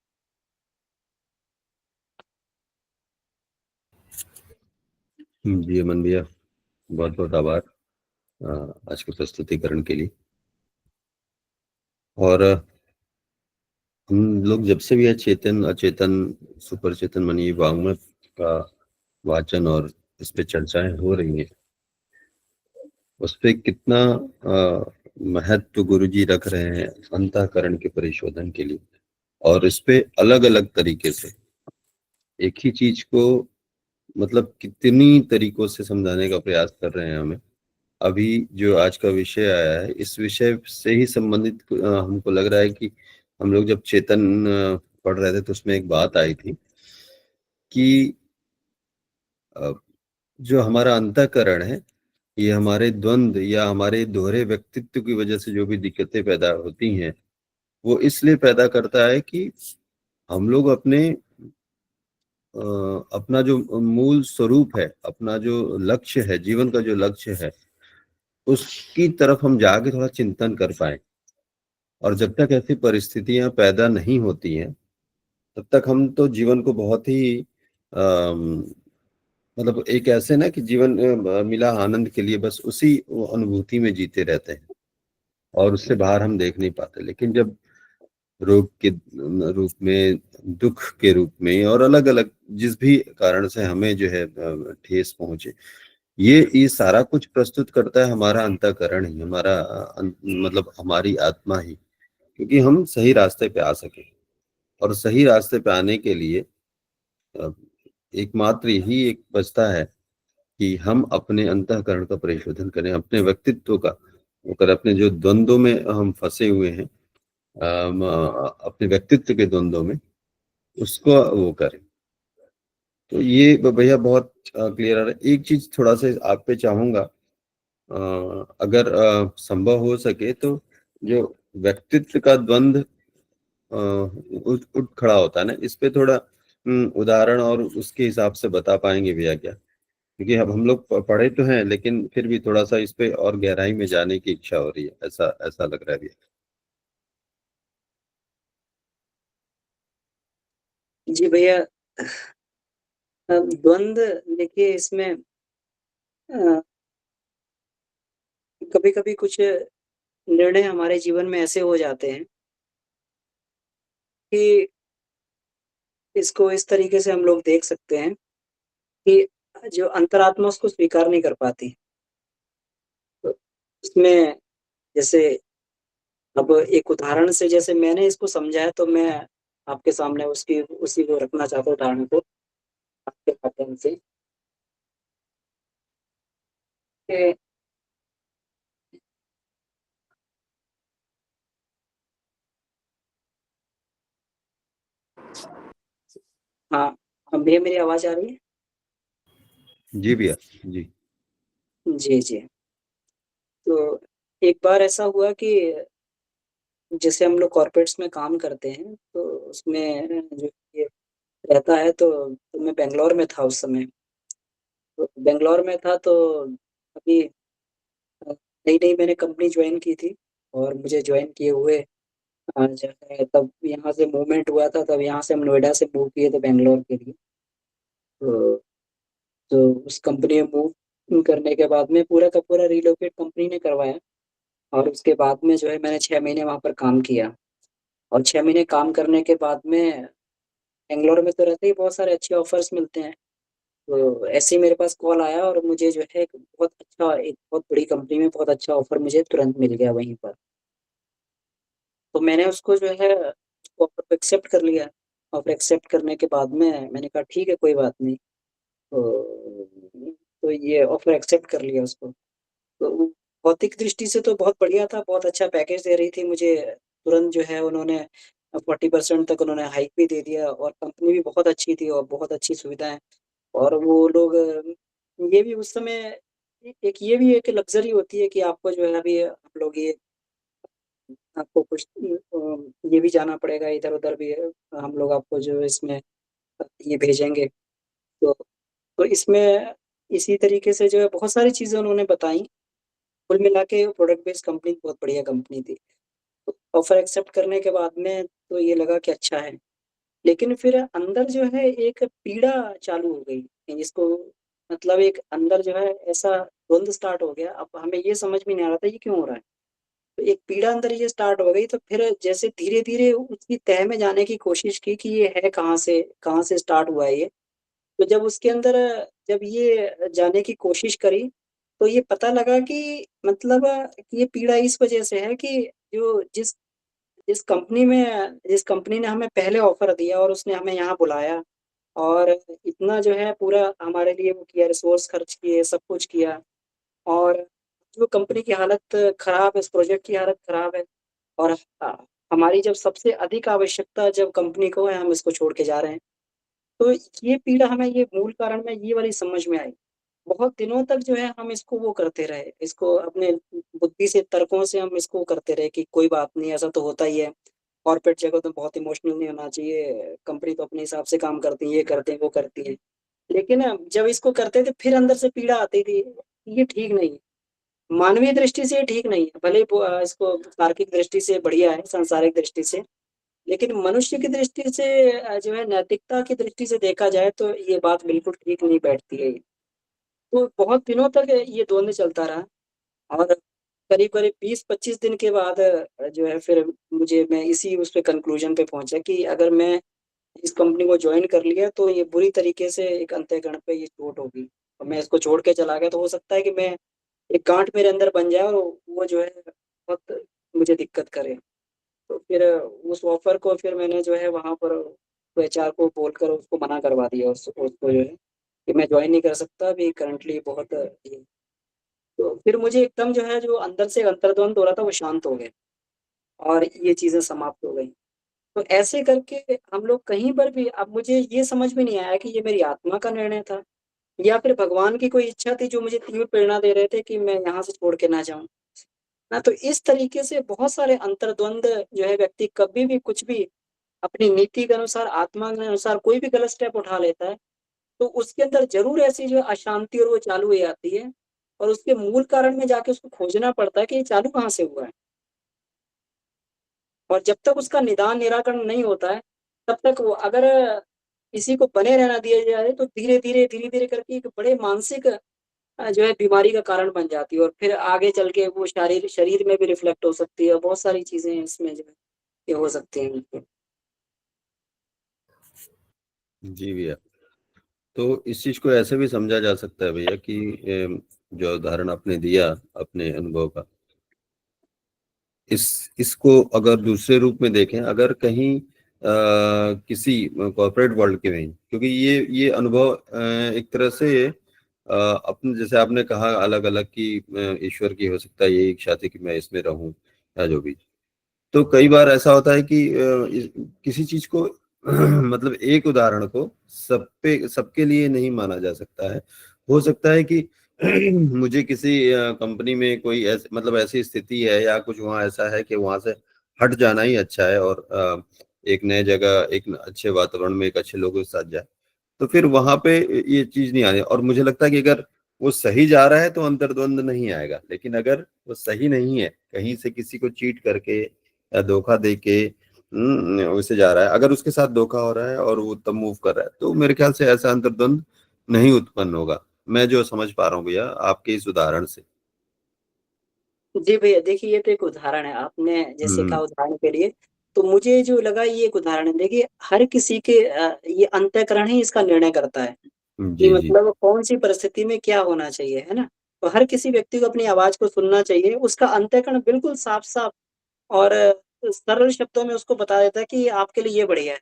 जी अमन भैया, बहुत बहुत आभार आज के प्रस्तुतिकरण के लिए। और हम लोग जब से भी चेतन अचेतन सुपर चेतन मनी वाङ्मय का वाचन और इस पे चर्चाएं हो रही हैं, उस पे कितना महत्व गुरुजी रख रहे हैं अंतःकरण के परिशोधन के लिए, और इस पे अलग अलग तरीके से एक ही चीज को मतलब कितनी तरीकों से समझाने का प्रयास कर रहे हैं हमें। अभी जो आज का विषय आया है, इस विषय से ही संबंधित हमको लग रहा है कि हम लोग जब चेतन पढ़ रहे थे तो उसमें एक बात आई थी कि अ, जो हमारा अंतःकरण है, ये हमारे द्वंद या हमारे दोहरे व्यक्तित्व की वजह से जो भी दिक्कतें पैदा होती हैं, वो इसलिए पैदा करता है कि हम लोग अपना जो मूल स्वरूप है, अपना जो लक्ष्य है, जीवन का जो लक्ष्य है, उसकी तरफ हम जाके थोड़ा चिंतन कर पाए। और जब तक ऐसी परिस्थितियां पैदा नहीं होती हैं, तब तक हम तो जीवन को बहुत ही अम, मतलब एक ऐसे ना कि जीवन मिला आनंद के लिए बस उसी अनुभूति में जीते रहते हैं और उससे बाहर हम देख नहीं पाते। लेकिन जब रोग के रूप में, दुख के रूप में और अलग अलग जिस भी कारण से हमें जो है ठेस पहुंचे, ये सारा कुछ प्रस्तुत करता है हमारा अंतःकरण ही, हमारा मतलब हमारी आत्मा ही, क्योंकि हम सही रास्ते पे आ सके। और सही रास्ते पे आने के लिए अ, एकमात्र यही एक बचता है कि हम अपने अंतःकरण का परिशोधन करें, अपने व्यक्तित्व का, अगर अपने जो द्वंद्वों में हम फंसे हुए हैं, अपने व्यक्तित्व के द्वंद्वों में, उसको वो करें। तो ये भैया बहुत क्लियर आ रहा है। एक चीज थोड़ा सा आप पे चाहूंगा, अगर संभव हो सके तो जो व्यक्तित्व का द्वंद उठ उठ खड़ा होता है ना, इस पे थोड़ा उदाहरण और उसके हिसाब से बता पाएंगे भैया क्या? क्योंकि अब हम लोग पढ़े तो हैं, लेकिन फिर भी थोड़ा सा इस पे और गहराई में जाने की इच्छा हो रही है, ऐसा ऐसा लग रहा है भैया। जी भैया, द्वंद देखिए इसमें कभी-कभी कुछ निर्णय हमारे जीवन में ऐसे हो जाते हैं कि इसको इस तरीके से हम लोग देख सकते हैं कि जो अंतरात्मा उसको स्वीकार नहीं कर पाती। तो उसमें जैसे अब एक उदाहरण से जैसे मैंने इसको समझा है, तो मैं आपके सामने उसकी उसी को रखना चाहता हूँ उदाहरण को आपके माध्यम से कि हाँ, अब भैया मेरी आवाज़ आ रही है? जी भैया। जी। जी, जी। तो एक बार ऐसा हुआ कि जैसे हम लोग कॉर्पोरेट्स में काम करते हैं, तो उसमें जो ये रहता है, तो मैं बैंगलोर में था उस समय। तो बैंगलोर में था तो अभी नई-नई मैंने कंपनी जॉइन की थी और मुझे जॉइन किए हुए जो है तब यहाँ से मूवमेंट हुआ था, तब यहाँ से हम नोएडा से मूव किए थे बैंगलोर के लिए। तो उस कंपनी में मूव करने के बाद में पूरा का पूरा रिलोकेट कंपनी ने करवाया। और उसके बाद में जो है मैंने 6 महीने वहाँ पर काम किया। और 6 महीने काम करने के बाद में बैंगलोर में तो रहते ही बहुत सारे अच्छे ऑफ़र्स मिलते हैं। तो ऐसे ही मेरे पास कॉल आया और मुझे जो है एक बहुत बड़ी कंपनी में बहुत अच्छा ऑफ़र मुझे तुरंत मिल गया वहीं पर। तो मैंने उसको जो है ऑफ़र को एक्सेप्ट कर लिया। ऑफ़र एक्सेप्ट करने के बाद में मैंने कहा ठीक है कोई बात नहीं। तो ये ऑफ़र एक्सेप्ट कर लिया उसको। तो भौतिक दृष्टि से तो बहुत बढ़िया था, बहुत अच्छा पैकेज दे रही थी मुझे। तुरंत जो है उन्होंने 40% तक उन्होंने हाइक भी दे दिया और कंपनी भी बहुत अच्छी थी और बहुत अच्छी सुविधाएँ। और वो लोग ये भी उस समय एक ये भी एक लग्ज़री होती है कि आपको जो है अभी हम लोग ये आपको कुछ ये भी जाना पड़ेगा इधर-उधर भी हम लोग आपको जो है इसमें ये भेजेंगे। तो इसमें इसी तरीके से जो है बहुत सारी चीज़ें उन्होंने बताई। कुल मिला के प्रोडक्ट बेस्ड कंपनी बहुत बढ़िया कंपनी थी। तो ऑफ़र एक्सेप्ट करने के बाद में तो ये लगा कि अच्छा है। लेकिन फिर अंदर जो है एक पीड़ा चालू हो गई, कि जिसको मतलब एक अंदर जो है ऐसा द्वंद स्टार्ट हो गया। अब हमें ये समझ में नहीं आ रहा था ये क्यों हो रहा है? तो एक पीड़ा अंदर ये स्टार्ट हो गई तो फिर जैसे धीरे-धीरे उसकी तह में जाने की कोशिश की कि ये है कहाँ से स्टार्ट हुआ है ये? तो जब उसके अंदर जब ये जाने की कोशिश करी, तो ये पता लगा कि मतलब ये पीड़ा इस वज़ह से है कि जो जिस कंपनी ने हमें पहले ऑफ़र दिया और उसने हमें यहाँ बुलाया और इतना जो है पूरा हमारे लिए वो किया, रिसोर्स खर्च किए, सब कुछ किया और जो कंपनी की हालत ख़राब है, इस प्रोजेक्ट की हालत ख़राब है और हमारी जब सबसे अधिक आवश्यकता जब कंपनी को है, हम इसको छोड़ के जा रहे हैं। तो ये पीड़ा हमें ये मूल कारण में ये वाली समझ में आई। बहुत दिनों तक जो है हम इसको वो करते रहे, इसको अपने बुद्धि से तर्कों से हम इसको करते रहे कि कोई बात नहीं ऐसा तो होता ही है। कॉर्पोरेट जगह तो बहुत इमोशनल नहीं होना चाहिए, कंपनी तो अपने हिसाब से काम करती है, ये करते हैं, वो करती है। लेकिन जब इसको करते थे फिर अंदर से पीड़ा आती थी, ये ठीक नहीं है। मानवीय दृष्टि से ये ठीक नहीं है, भले ही इसको तार्किक दृष्टि से बढ़िया है, सांसारिक दृष्टि से। लेकिन मनुष्य की दृष्टि से जो है नैतिकता की दृष्टि से देखा जाए तो ये बात बिल्कुल ठीक नहीं बैठती है। तो बहुत दिनों तक ये द्वंद चलता रहा और करीब-करीब 20-25 दिन के बाद जो है फिर मैं इसी उस पे कन्क्लूज़न पे पहुँचा कि अगर मैं इस कंपनी को जॉइन कर लिया तो ये बुरी तरीके से एक अंतःकरण पे ये चोट होगी और मैं इसको छोड़ के चला गया तो हो सकता है कि मैं एक गाँठ मेरे अंदर बन जाए और वो जो है बहुत मुझे दिक्कत करे। तो फिर उस ऑफ़र को फिर मैंने जो है वहाँ पर एचआर को बोलकर उसको मना करवा दिया उसको जो है कि मैं जॉइन नहीं कर सकता अभी करंटली बहुत ये तो फिर मुझे एकदम जो है जो अंदर से अंतर्द्वंद हो रहा था वो शांत हो गया और ये चीज़ें समाप्त हो गई। तो ऐसे करके हम लोग कहीं पर भी अब मुझे ये समझ में नहीं आया कि ये मेरी आत्मा का निर्णय था या फिर भगवान की कोई इच्छा थी जो मुझे तीव्र प्रेरणा दे रहे थे कि मैं यहाँ से छोड़ के ना जाऊँ। ना तो इस तरीके से बहुत सारे अंतर्द्वंद जो है व्यक्ति कभी भी कुछ भी अपनी नीति के अनुसार, आत्मा के अनुसार कोई भी गलत स्टेप उठा लेता है, तो उसके अंदर ज़रूर ऐसी जो अशांति और वो चालू हो जाती है और उसके मूल कारण में जाके उसको खोजना पड़ता है कि ये चालू कहाँ से हुआ है। और जब तक उसका निदान निराकरण नहीं होता है, तब तक वो अगर किसी को बने रहना दिया जाए तो धीरे-धीरे करके एक बड़े मानसिक जो है बीमारी का कारण बन जाती है और फिर आगे चल के वो शरीर में भी रिफ्लेक्ट हो सकती है, बहुत सारी चीज़ें इसमें जो है ये हो सकती हैं। बिल्कुल। जी भैया। तो इस चीज को ऐसे भी समझा जा सकता है भैया कि जो उदाहरण आपने दिया अपने अनुभव का, इसको अगर दूसरे रूप में देखें, अगर कहीं किसी कॉर्पोरेट वर्ल्ड के में, क्योंकि ये अनुभव एक तरह से अपने जैसे आपने कहा अलग अलग की ईश्वर की हो सकता है ये इच्छा थी कि मैं इसमें रहूं या जो भी। तो कई बार ऐसा होता है कि किसी चीज को मतलब एक उदाहरण को सबके लिए नहीं माना जा सकता है। हो सकता है कि मुझे किसी कंपनी में कोई मतलब ऐसी स्थिति है या कुछ वहाँ ऐसा है कि वहां से हट जाना ही अच्छा है और एक नए जगह एक अच्छे वातावरण में एक अच्छे लोगों के साथ जाए, तो फिर वहां पे ये चीज नहीं आनी। और मुझे लगता है कि अगर वो सही जा रहा है तो अंतर्द्वंद नहीं आएगा, लेकिन अगर वो सही नहीं है, कहीं से किसी को चीट करके या धोखा दे के उसे जा रहा है, अगर उसके साथ धोखा हो रहा है और वो तब मूव कर रहा है, तो मेरे ख्याल से ऐसा अंतर्द्वंद नहीं उत्पन्न होगा। मैं जो समझ पा रहा हूँ भैया आपके इस उदाहरण से। जी भैया, देखिए ये तो एक उदाहरण है, आपने जैसे कहा हम्म। उदाहरण के लिए, तो मुझे जो लगा ये एक उदाहरण है। देखिए हर किसी के ये अंतःकरण ही इसका निर्णय करता है कि जी जी। मतलब कौन-सी परिस्थिति में क्या होना चाहिए, है ना? तो हर किसी व्यक्ति को अपनी आवाज़ को सुनना चाहिए, उसका अंतःकरण बिल्कुल साफ-साफ और सरल शब्दों में उसको बता देता है कि आपके लिए ये बढ़िया है।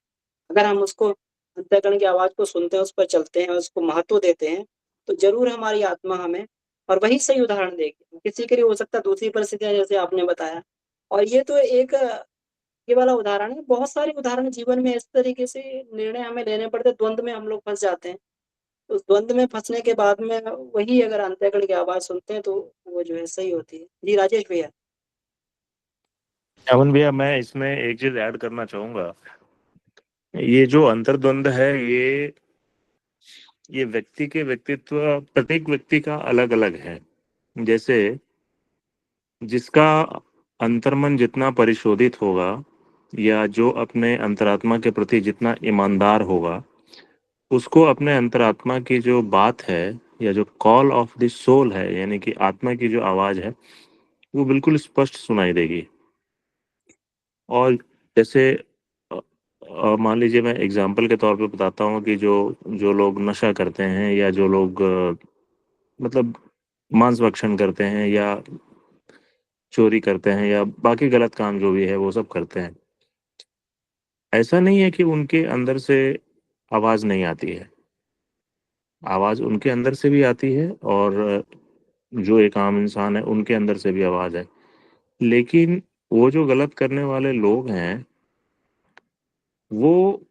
अगर हम उसको अंतःकरण की आवाज़ को सुनते हैं, उस पर चलते हैं, उसको महत्व देते हैं, तो ज़रूर हमारी आत्मा हमें और वही सही उदाहरण देगी। किसी के लिए हो सकता है दूसरी परिस्थितियाँ जैसे आपने बताया और ये तो एक ये वाला उदाहरण है, बहुत सारे उदाहरण जीवन में इस तरीके से निर्णय हमें लेने पड़ते हैं, द्वंद में हम लोग फँस जाते हैं। उस द्वंद में फँसने के बाद में वही अगर अंतःकरण की आवाज़ सुनते हैं, तो वो जो है सही होती है। जी, राजेश भैया। अमन भैया, मैं इसमें एक चीज ऐड करना चाहूंगा। ये जो अंतर्द्वंद है, ये व्यक्ति के व्यक्तित्व, प्रत्येक व्यक्ति का अलग अलग है। जैसे जिसका अंतर्मन जितना परिशोधित होगा, या जो अपने अंतरात्मा के प्रति जितना ईमानदार होगा, उसको अपने अंतरात्मा की जो बात है, या जो कॉल ऑफ द सोल है, यानी कि आत्मा की जो आवाज है, वो बिल्कुल स्पष्ट सुनाई देगी। और जैसे मान लीजिए, मैं एग्जाम्पल के तौर पे बताता हूँ कि जो जो लोग नशा करते हैं, या जो लोग मतलब मांस भक्षण करते हैं, या चोरी करते हैं, या बाकी गलत काम जो भी है वो सब करते हैं, ऐसा नहीं है कि उनके अंदर से आवाज नहीं आती है। आवाज उनके अंदर से भी आती है, और जो एक आम इंसान है उनके अंदर से भी आवाज है। लेकिन वो जो गलत करने वाले लोग हैं, वो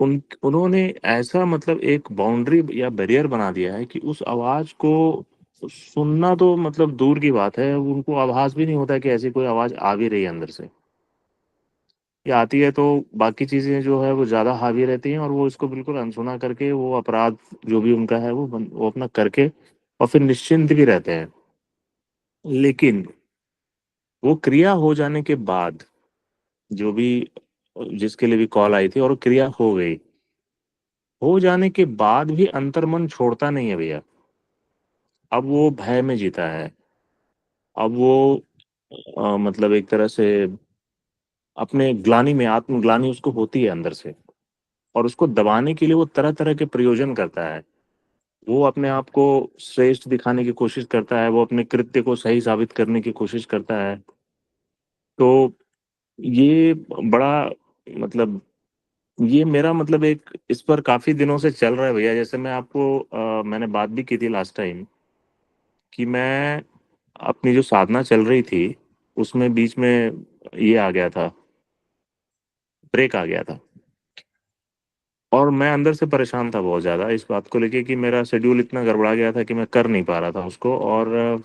उन्होंने ऐसा मतलब एक बाउंड्री या बैरियर बना दिया है कि उस आवाज को सुनना तो मतलब दूर की बात है, उनको आभास भी नहीं होता कि ऐसी कोई आवाज आ भी रही है अंदर से। ये आती है तो बाकी चीजें जो है वो ज्यादा हावी रहती हैं, और वो इसको बिल्कुल अनसुना करके वो अपराध जो भी उनका है वो अपना करके और फिर निश्चिंत भी रहते हैं। लेकिन वो क्रिया हो जाने के बाद, जो भी जिसके लिए भी कॉल आई थी और वो क्रिया हो गई, हो जाने के बाद भी अंतर्मन छोड़ता नहीं है भैया। अब वो भय में जीता है। अब वो मतलब एक तरह से अपने ग्लानि में, आत्मग्लानि उसको होती है अंदर से, और उसको दबाने के लिए वो तरह तरह के प्रयोजन करता है। वो अपने आप को श्रेष्ठ दिखाने की कोशिश करता है, वो अपने कृत्य को सही साबित करने की कोशिश करता है। तो ये बड़ा मतलब ये मेरा मतलब एक इस पर काफी दिनों से चल रहा है भैया। जैसे मैं आपको मैंने बात भी की थी लास्ट टाइम कि मैं अपनी जो साधना चल रही थी, उसमें बीच में ये आ गया था, ब्रेक आ गया था। और मैं अंदर से परेशान था बहुत ज़्यादा इस बात को लेके कि मेरा शेड्यूल इतना गड़बड़ा गया था कि मैं कर नहीं पा रहा था उसको। और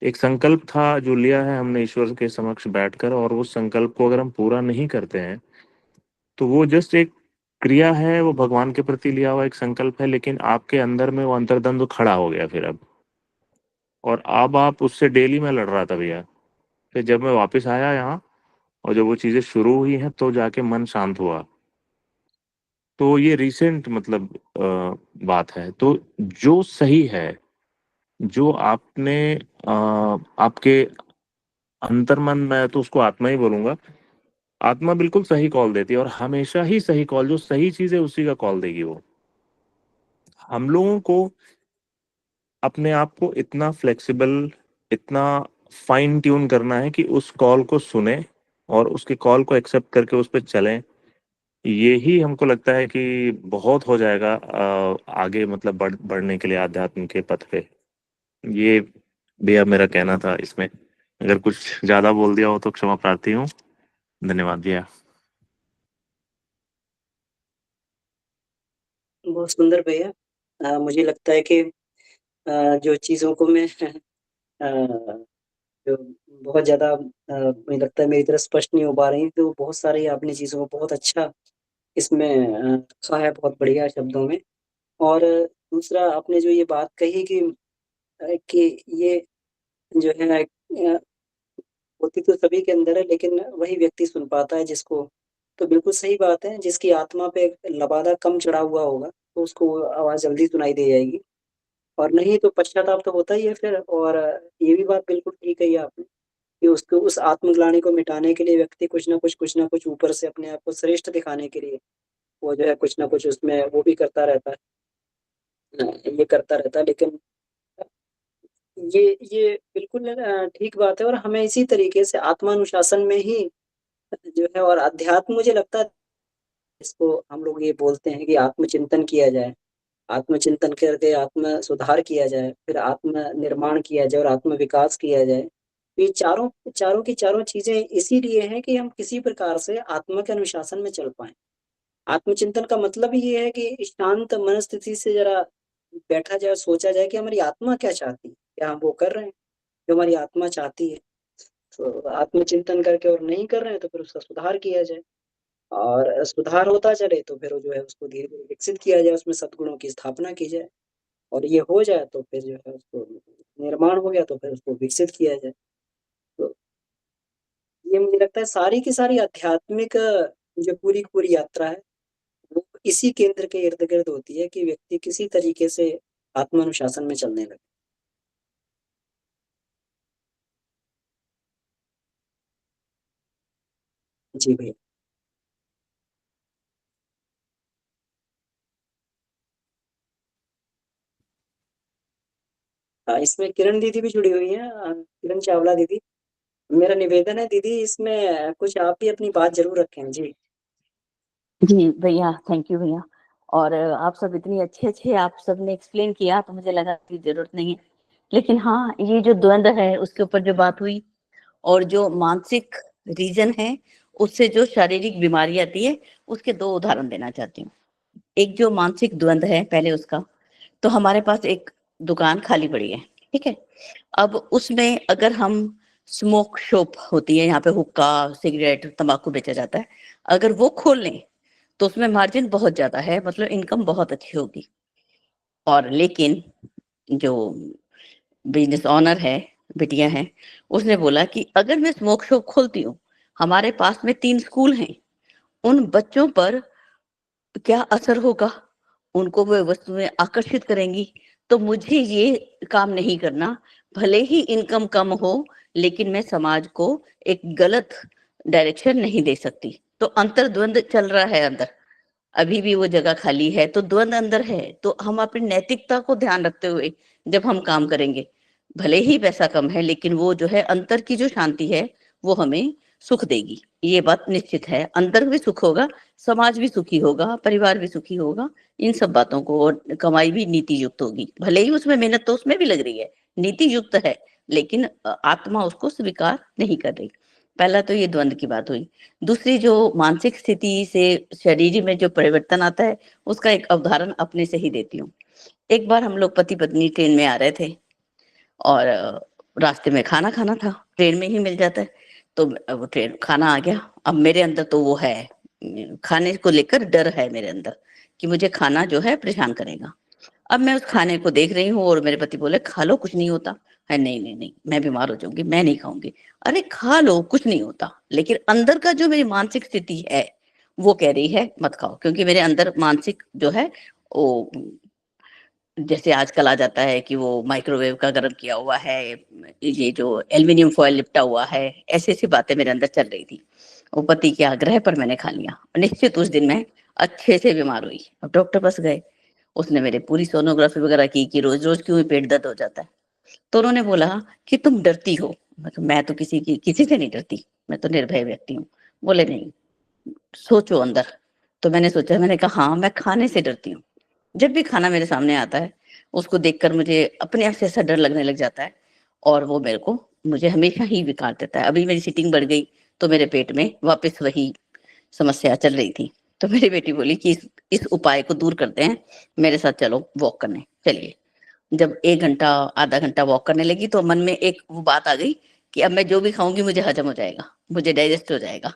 एक संकल्प था जो लिया है हमने ईश्वर के समक्ष बैठकर, और उस संकल्प को अगर हम पूरा नहीं करते हैं, तो वो जस्ट एक क्रिया है, वो भगवान के प्रति लिया हुआ एक संकल्प है, लेकिन आपके अंदर में वो अंतर्द्वंद खड़ा हो गया फिर अब। और अब आप उससे डेली मैं लड़ रहा था भैया। फिर जब मैं वापस आया यहाँ, और जब वो चीज़ें शुरू हुई हैं, तो जाके मन शांत हुआ। तो ये रिसेंट मतलब बात है। तो जो सही है, जो आपने आपके अंतर्मन में, तो उसको आत्मा ही बोलूंगा। आत्मा बिल्कुल सही कॉल देती है, और हमेशा ही सही कॉल, जो सही चीज है उसी का कॉल देगी वो। हम लोगों को अपने आप को इतना फ्लेक्सिबल, इतना फाइन ट्यून करना है कि उस कॉल को सुने और उसके कॉल को एक्सेप्ट करके उस पर चलें। ये ही हमको लगता है कि बहुत हो जाएगा आगे मतलब बढ़ने के लिए आध्यात्म के पथ पे। ये भैया मेरा कहना था इसमें। अगर कुछ ज्यादा बोल दिया हो तो क्षमा प्रार्थी हूँ। धन्यवाद भैया। बहुत सुंदर भैया। मुझे लगता है कि जो चीज़ों को मैं जो बहुत ज़्यादा मुझे लगता है मेरी तरह स्पष्ट नहीं हो पा रही, तो बहुत सारी आपने चीज़ों को बहुत अच्छा इसमें रखा है, बहुत बढ़िया शब्दों में। और दूसरा आपने जो ये बात कही कि ये जो है होती तो सभी के अंदर है, लेकिन वही व्यक्ति सुन पाता है जिसको, तो बिल्कुल सही बात है, जिसकी आत्मा पे लबादा कम चढ़ा हुआ होगा, तो उसको वो आवाज़ जल्दी सुनाई दे जाएगी। और नहीं तो पश्चाताप तो होता ही है फिर। और ये भी बात बिल्कुल ठीक कही आपने कि उसको उस आत्मग्लानि को मिटाने के लिए व्यक्ति कुछ ना कुछ ऊपर से अपने आप को श्रेष्ठ दिखाने के लिए वो जो है कुछ ना कुछ उसमें वो भी करता रहता है, ये करता रहता है। लेकिन ये बिल्कुल ठीक बात है और हमें इसी तरीके से आत्मानुशासन में ही जो है और अध्यात्म, मुझे लगता है इसको हम लोग ये बोलते हैं कि आत्मचिंतन किया जाए, आत्मचिंतन करके आत्म सुधार किया जाए, फिर आत्म निर्माण किया जाए और आत्म विकास किया जाए। ये चारों चारों की चारों चीजें इसीलिए हैं कि हम किसी प्रकार से आत्मा के अनुशासन में चल पाए। आत्मचिंतन का मतलब ही ये है कि शांत मन स्थिति से जरा बैठा जाए, सोचा जाए कि हमारी आत्मा क्या चाहती है, क्या हम वो कर रहे हैं जो हमारी आत्मा चाहती है। तो आत्मचिंतन करके और नहीं कर रहे हैं तो फिर उसका सुधार किया जाए और सुधार होता चले तो फिर जो है उसको धीरे धीरे विकसित किया जाए, उसमें सद्गुणों की स्थापना की जाए और ये हो जाए तो फिर जो है उसको निर्माण हो गया तो फिर उसको विकसित किया जाए। तो ये मुझे लगता है सारी की सारी आध्यात्मिक जो पूरी की पूरी यात्रा है वो इसी केंद्र के इर्द गिर्द होती है कि व्यक्ति किसी तरीके से आत्मानुशासन में चलने लगे। जी भैया। हाँ, इसमें किरण दीदी भी जुड़ी हुई है, किरण चावला दीदी। मेरा निवेदन है दीदी इसमें कुछ आप भी अपनी बात जरूर रखें। जी जी भैया, थैंक यू भैया। और आप सब इतनी अच्छे आप सबने एक्सप्लेन किया तो मुझे लगा कि जरूरत नहीं है, लेकिन हाँ ये जो द्वंद्व है उसके ऊपर जो बात हुई और जो मानसिक रीजन है उससे जो शारीरिक बीमारी आती है उसके दो उदाहरण देना चाहती हूँ। एक जो मानसिक द्वंद्व है पहले उसका, तो हमारे पास एक दुकान खाली पड़ी है, ठीक है। अब उसमें अगर हम स्मोक शॉप होती है, यहाँ पे हुक्का सिगरेट तंबाकू बेचा जाता है, अगर वो खोल लें तो उसमें मार्जिन बहुत ज्यादा है, मतलब इनकम बहुत अच्छी होगी। और लेकिन जो बिजनेस ऑनर है, बिटिया है, उसने बोला कि अगर मैं स्मोक शॉप खोलती हूँ, हमारे पास में 3 स्कूल हैं, उन बच्चों पर क्या असर होगा, उनको वो वस्तुएं आकर्षित करेंगी, तो मुझे ये काम नहीं करना। भले ही इनकम कम हो लेकिन मैं समाज को एक गलत डायरेक्शन नहीं दे सकती। तो अंतर्द्वंद चल रहा है अंदर, अभी भी वो जगह खाली है तो द्वंद अंदर है। तो हम अपनी नैतिकता को ध्यान रखते हुए जब हम काम करेंगे, भले ही पैसा कम है लेकिन वो जो है अंतर की जो शांति है वो हमें सुख देगी, ये बात निश्चित है। अंदर भी सुख होगा, समाज भी सुखी होगा, परिवार भी सुखी होगा, इन सब बातों को। और कमाई भी नीति युक्त होगी, भले ही उसमें मेहनत तो उसमें भी लग रही है, नीति युक्त है, लेकिन आत्मा उसको स्वीकार नहीं कर रही। पहला तो ये द्वंद की बात हुई। दूसरी जो मानसिक स्थिति से शरीर में जो परिवर्तन आता है उसका एक उदाहरण अपने से ही देती हूँ। एक बार हम लोग पति पत्नी ट्रेन में आ रहे थे और रास्ते में खाना खाना था, ट्रेन में ही मिल जाता है, तो वो ट्रेन खाना आ गया। अब मेरे अंदर तो वो है, खाने को लेकर डर है मेरे अंदर कि मुझे खाना जो है परेशान करेगा। अब मैं उस खाने को देख रही हूँ और मेरे पति बोले खा लो कुछ नहीं होता है। नहीं नहीं नहीं, मैं बीमार हो जाऊंगी, मैं नहीं खाऊंगी। अरे खा लो कुछ नहीं होता, लेकिन अंदर का जो मेरी मानसिक स्थिति है वो कह रही है मत खाओ, क्योंकि मेरे अंदर मानसिक जो है वो, जैसे आजकल आ जाता है कि वो माइक्रोवेव का गर्म किया हुआ है, ये जो एल्युमिनियम फॉयल लिपटा हुआ है, ऐसी ऐसी बातें मेरे अंदर चल रही थी। वो पति के आग्रह पर मैंने खा लिया, निश्चित उस दिन मैं अच्छे से बीमार हुई। अब डॉक्टर पास गए, उसने मेरे पूरी सोनोग्राफी वगैरह की कि रोज रोज क्यों पेट दर्द हो जाता है। तो उन्होंने बोला कि तुम डरती हो। मैं तो किसी से नहीं डरती, मैं तो निर्भय व्यक्ति हूँ। बोले नहीं, सोचो अंदर। तो मैंने सोचा, मैंने कहा हाँ मैं खाने से डरती हूँ। जब भी खाना मेरे सामने आता है उसको देखकर मुझे अपने आप से ऐसा डर लगने लग जाता है और वो मुझे हमेशा ही विकार देता है। अभी मेरी सीटिंग बढ़ गई तो मेरे पेट में वापस वही समस्या चल रही थी। तो मेरी बेटी बोली कि इस उपाय को दूर करते हैं, मेरे साथ चलो वॉक करने। चलिए, जब 1 घंटा आधा घंटा वॉक करने लगी तो मन में एक वो बात आ गई कि अब मैं जो भी खाऊंगी मुझे हजम हो जाएगा, मुझे डाइजेस्ट हो जाएगा।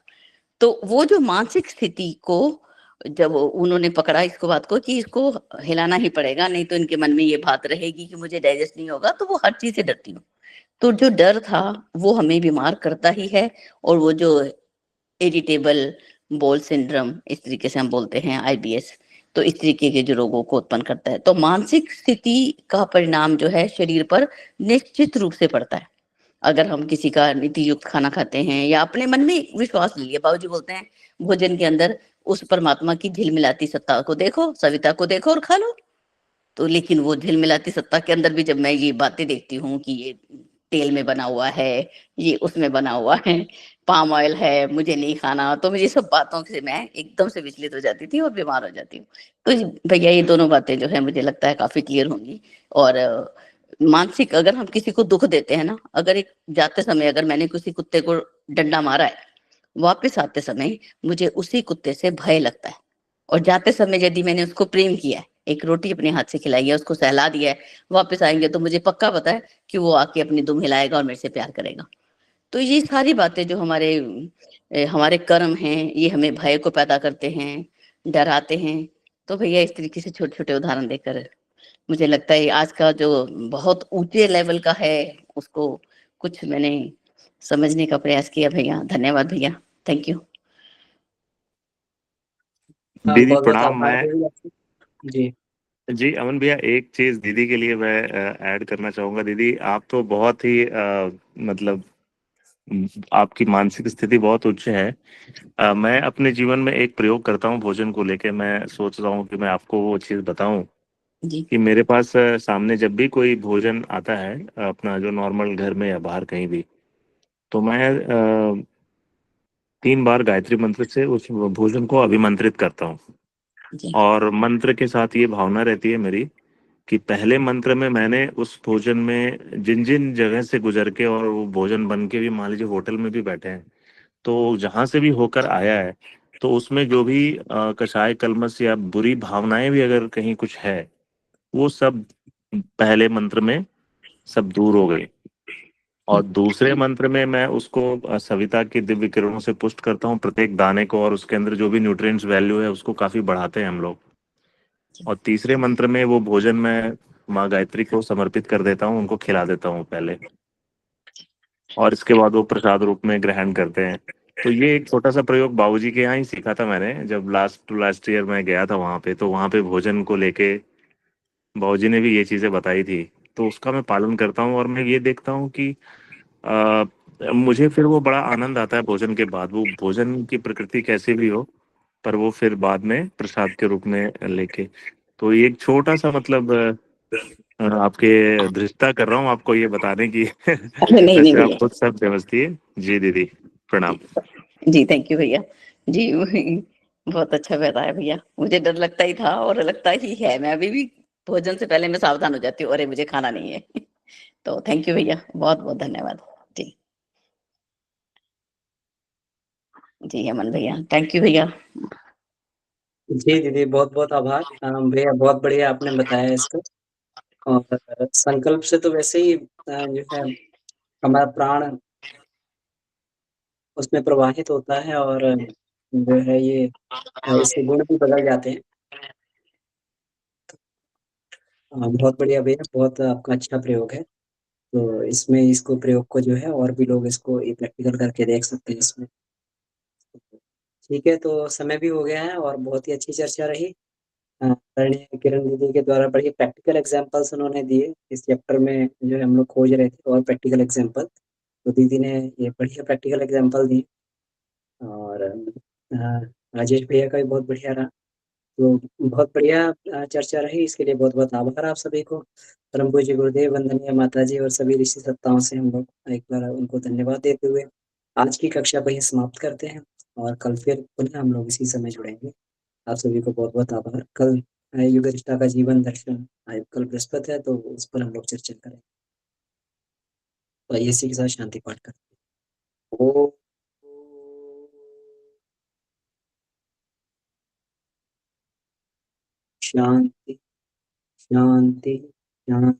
तो वो जो मानसिक स्थिति को जब उन्होंने पकड़ा इसको बात को कि इसको हिलाना ही पड़ेगा, नहीं तो इनके मन में ये बात रहेगी कि मुझे डाइजेस्ट नहीं होगा, तो वो हर चीज से डरती हूँ। तो जो डर था वो हमें बीमार करता ही है। और वो जो इरिटेबल बॉल सिंड्रोम, इस तरीके से हम बोलते हैं, IBS, तो इस तरीके के जो रोगों को उत्पन्न करता है। तो मानसिक स्थिति का परिणाम जो है शरीर पर निश्चित रूप से पड़ता है। अगर हम किसी का नीति युक्त खाना खाते हैं या अपने मन में विश्वास ले लिया, बाबूजी बोलते हैं भोजन के अंदर उस परमात्मा की झिलमिलाती सत्ता को देखो, सविता को देखो और खा लो। तो लेकिन वो झिलमिलाती सत्ता के अंदर भी जब मैं ये बातें देखती हूँ कि ये तेल में बना हुआ है, ये उसमें बना हुआ है, पाम ऑयल है, मुझे नहीं खाना, तो मुझे सब बातों से मैं एकदम से विचलित हो जाती थी और बीमार हो जाती हूँ। तो भैया ये दोनों बातें जो है मुझे लगता है काफी क्लियर होंगी। और मानसिक अगर हम किसी को दुख देते हैं ना, अगर एक जाते समय अगर मैंने किसी कुत्ते को डंडा मारा है, वापस आते समय मुझे उसी कुत्ते से भय लगता है। और जाते समय यदि मैंने उसको प्रेम किया है, एक रोटी अपने हाथ से खिलाई है, उसको सहला दिया है, वापस आएंगे तो मुझे पक्का पता है कि वो आके अपनी दुम हिलाएगा और मेरे से प्यार करेगा। तो ये सारी बातें जो हमारे कर्म हैं, ये हमें भय को पैदा करते हैं, डराते हैं। तो भैया इस तरीके से छोटे छोटे उदाहरण देकर मुझे लगता है आज का जो बहुत ऊंचे लेवल का है उसको कुछ मैंने समझने का प्रयास किया। भैया धन्यवाद भैया, थैंक यू। दीदी बहुत बहुत प्रणाम। आभार मैं भैया आपसे। जी जी अमन भैया, एक चीज दीदी के लिए मैं ऐड करना चाहूंगा। दीदी आप तो बहुत ही मतलब आपकी मानसिक स्थिति बहुत उच्च है। मैं अपने जीवन में एक प्रयोग करता हूँ भोजन को लेके। मैं सोच रहा हूँ कि मैं आपको वो चीज़ बताऊं जी कि मेरे पास सामने जब भी कोई भोजन आता है, अपना जो नॉर्मल घर में या बाहर कहीं भी, तो मैं 3 बार गायत्री मंत्र से उस भोजन को अभिमंत्रित करता हूँ। जी और मंत्र के साथ ये भावना रहती है मेरी कि पहले मंत्र में मैंने उस भोजन में जिन जिन जगह से गुजर के और वो भोजन बन के भी मान लीजिए होटल में भी बैठे हैं, तो जहां से भी होकर आया है, तो उसमें जो भी कषाय कल्मश या बुरी भावनाएं भी अगर कहीं कुछ है, वो सब पहले मंत्र में सब दूर हो गई। और दूसरे मंत्र में मैं उसको सविता की दिव्य किरणों से पुष्ट करता हूँ प्रत्येक दाने को, और उसके अंदर जो भी न्यूट्रिएंट्स वैल्यू है उसको काफी बढ़ाते हैं हम लोग। और तीसरे मंत्र में वो भोजन मैं माँ गायत्री को समर्पित कर देता हूँ, उनको खिला देता हूँ पहले, और इसके बाद वो प्रसाद रूप में ग्रहण करते हैं। तो ये एक छोटा सा प्रयोग बाबूजी के यहाँ ही सीखा था मैंने, जब लास्ट ईयर मैं गया था वहाँ पे, तो वहाँ पे भोजन को लेके बाबूजी ने भी ये चीजें बताई थी। तो उसका मैं पालन करता हूँ, और मैं ये देखता हूँ कि आ, मुझे फिर वो बड़ा आनंद आता है भोजन के बाद। वो भोजन की प्रकृति कैसी भी हो, पर वो फिर बाद में प्रसाद के रूप में लेके। तो ये एक छोटा सा मतलब आपके धृष्टता कर रहा हूँ आपको ये बताने की। अरे नहीं नहीं वैसे आप भैया, खुद सब व्यवस्थित है। जी दीदी प्रणाम। जी थैंक यू भैया। जी बहुत अच्छा बताया भैया, मुझे डर लगता ही था और लगता ही है। मैं अभी भी भोजन से पहले मैं सावधान हो जाती हूँ, अरे मुझे खाना नहीं है। तो थैंक यू भैया, बहुत बहुत धन्यवाद। जी जी अमन भैया, थैंक यू भैया। जी दीदी बहुत बहुत आभार। भैया बहुत बढ़िया आपने बताया इसको। और संकल्प से तो वैसे ही जो है हमारा प्राण उसमें प्रवाहित होता है, और जो है ये इसके गुण भी बदल जाते हैं। बहुत बढ़िया भैया, बहुत आपका अच्छा प्रयोग है। तो इसमें इसको प्रयोग को जो है और भी लोग इसको प्रैक्टिकल करके देख सकते हैं इसमें। ठीक है, तो समय भी हो गया है और बहुत ही अच्छी चर्चा रही। किरण दीदी के द्वारा बड़ी प्रैक्टिकल एग्जांपल्स उन्होंने दिए इस चैप्टर में जो है हम लोग खोज रहे थे, और प्रैक्टिकल एग्जांपल तो दीदी ने ये बढ़िया प्रैक्टिकल एग्जांपल दी। और राजेश भैया का भी बहुत बढ़िया रहा। तो बहुत बढ़िया चर्चा रही। इसके लिए बहुत बहुत आभार आप सभी को। परम पूज्य गुरुदेव, वंदनीय माता जी और सभी ऋषि सत्ताओं से हम लोग एक बार उनको धन्यवाद देते हुए आज की कक्षा को ही समाप्त करते हैं, और कल फिर पुनः हम लोग इसी समय जुड़ेंगे। आप सभी को बहुत बहुत आभार। कल युग रिश्ता का जीवन दर्शन, कल बृहस्पति है तो उस पर हम लोग चर्चा करें। तो आइए इसी के साथ शांति पाठ करते हैं। ओ शांति शांति शांति।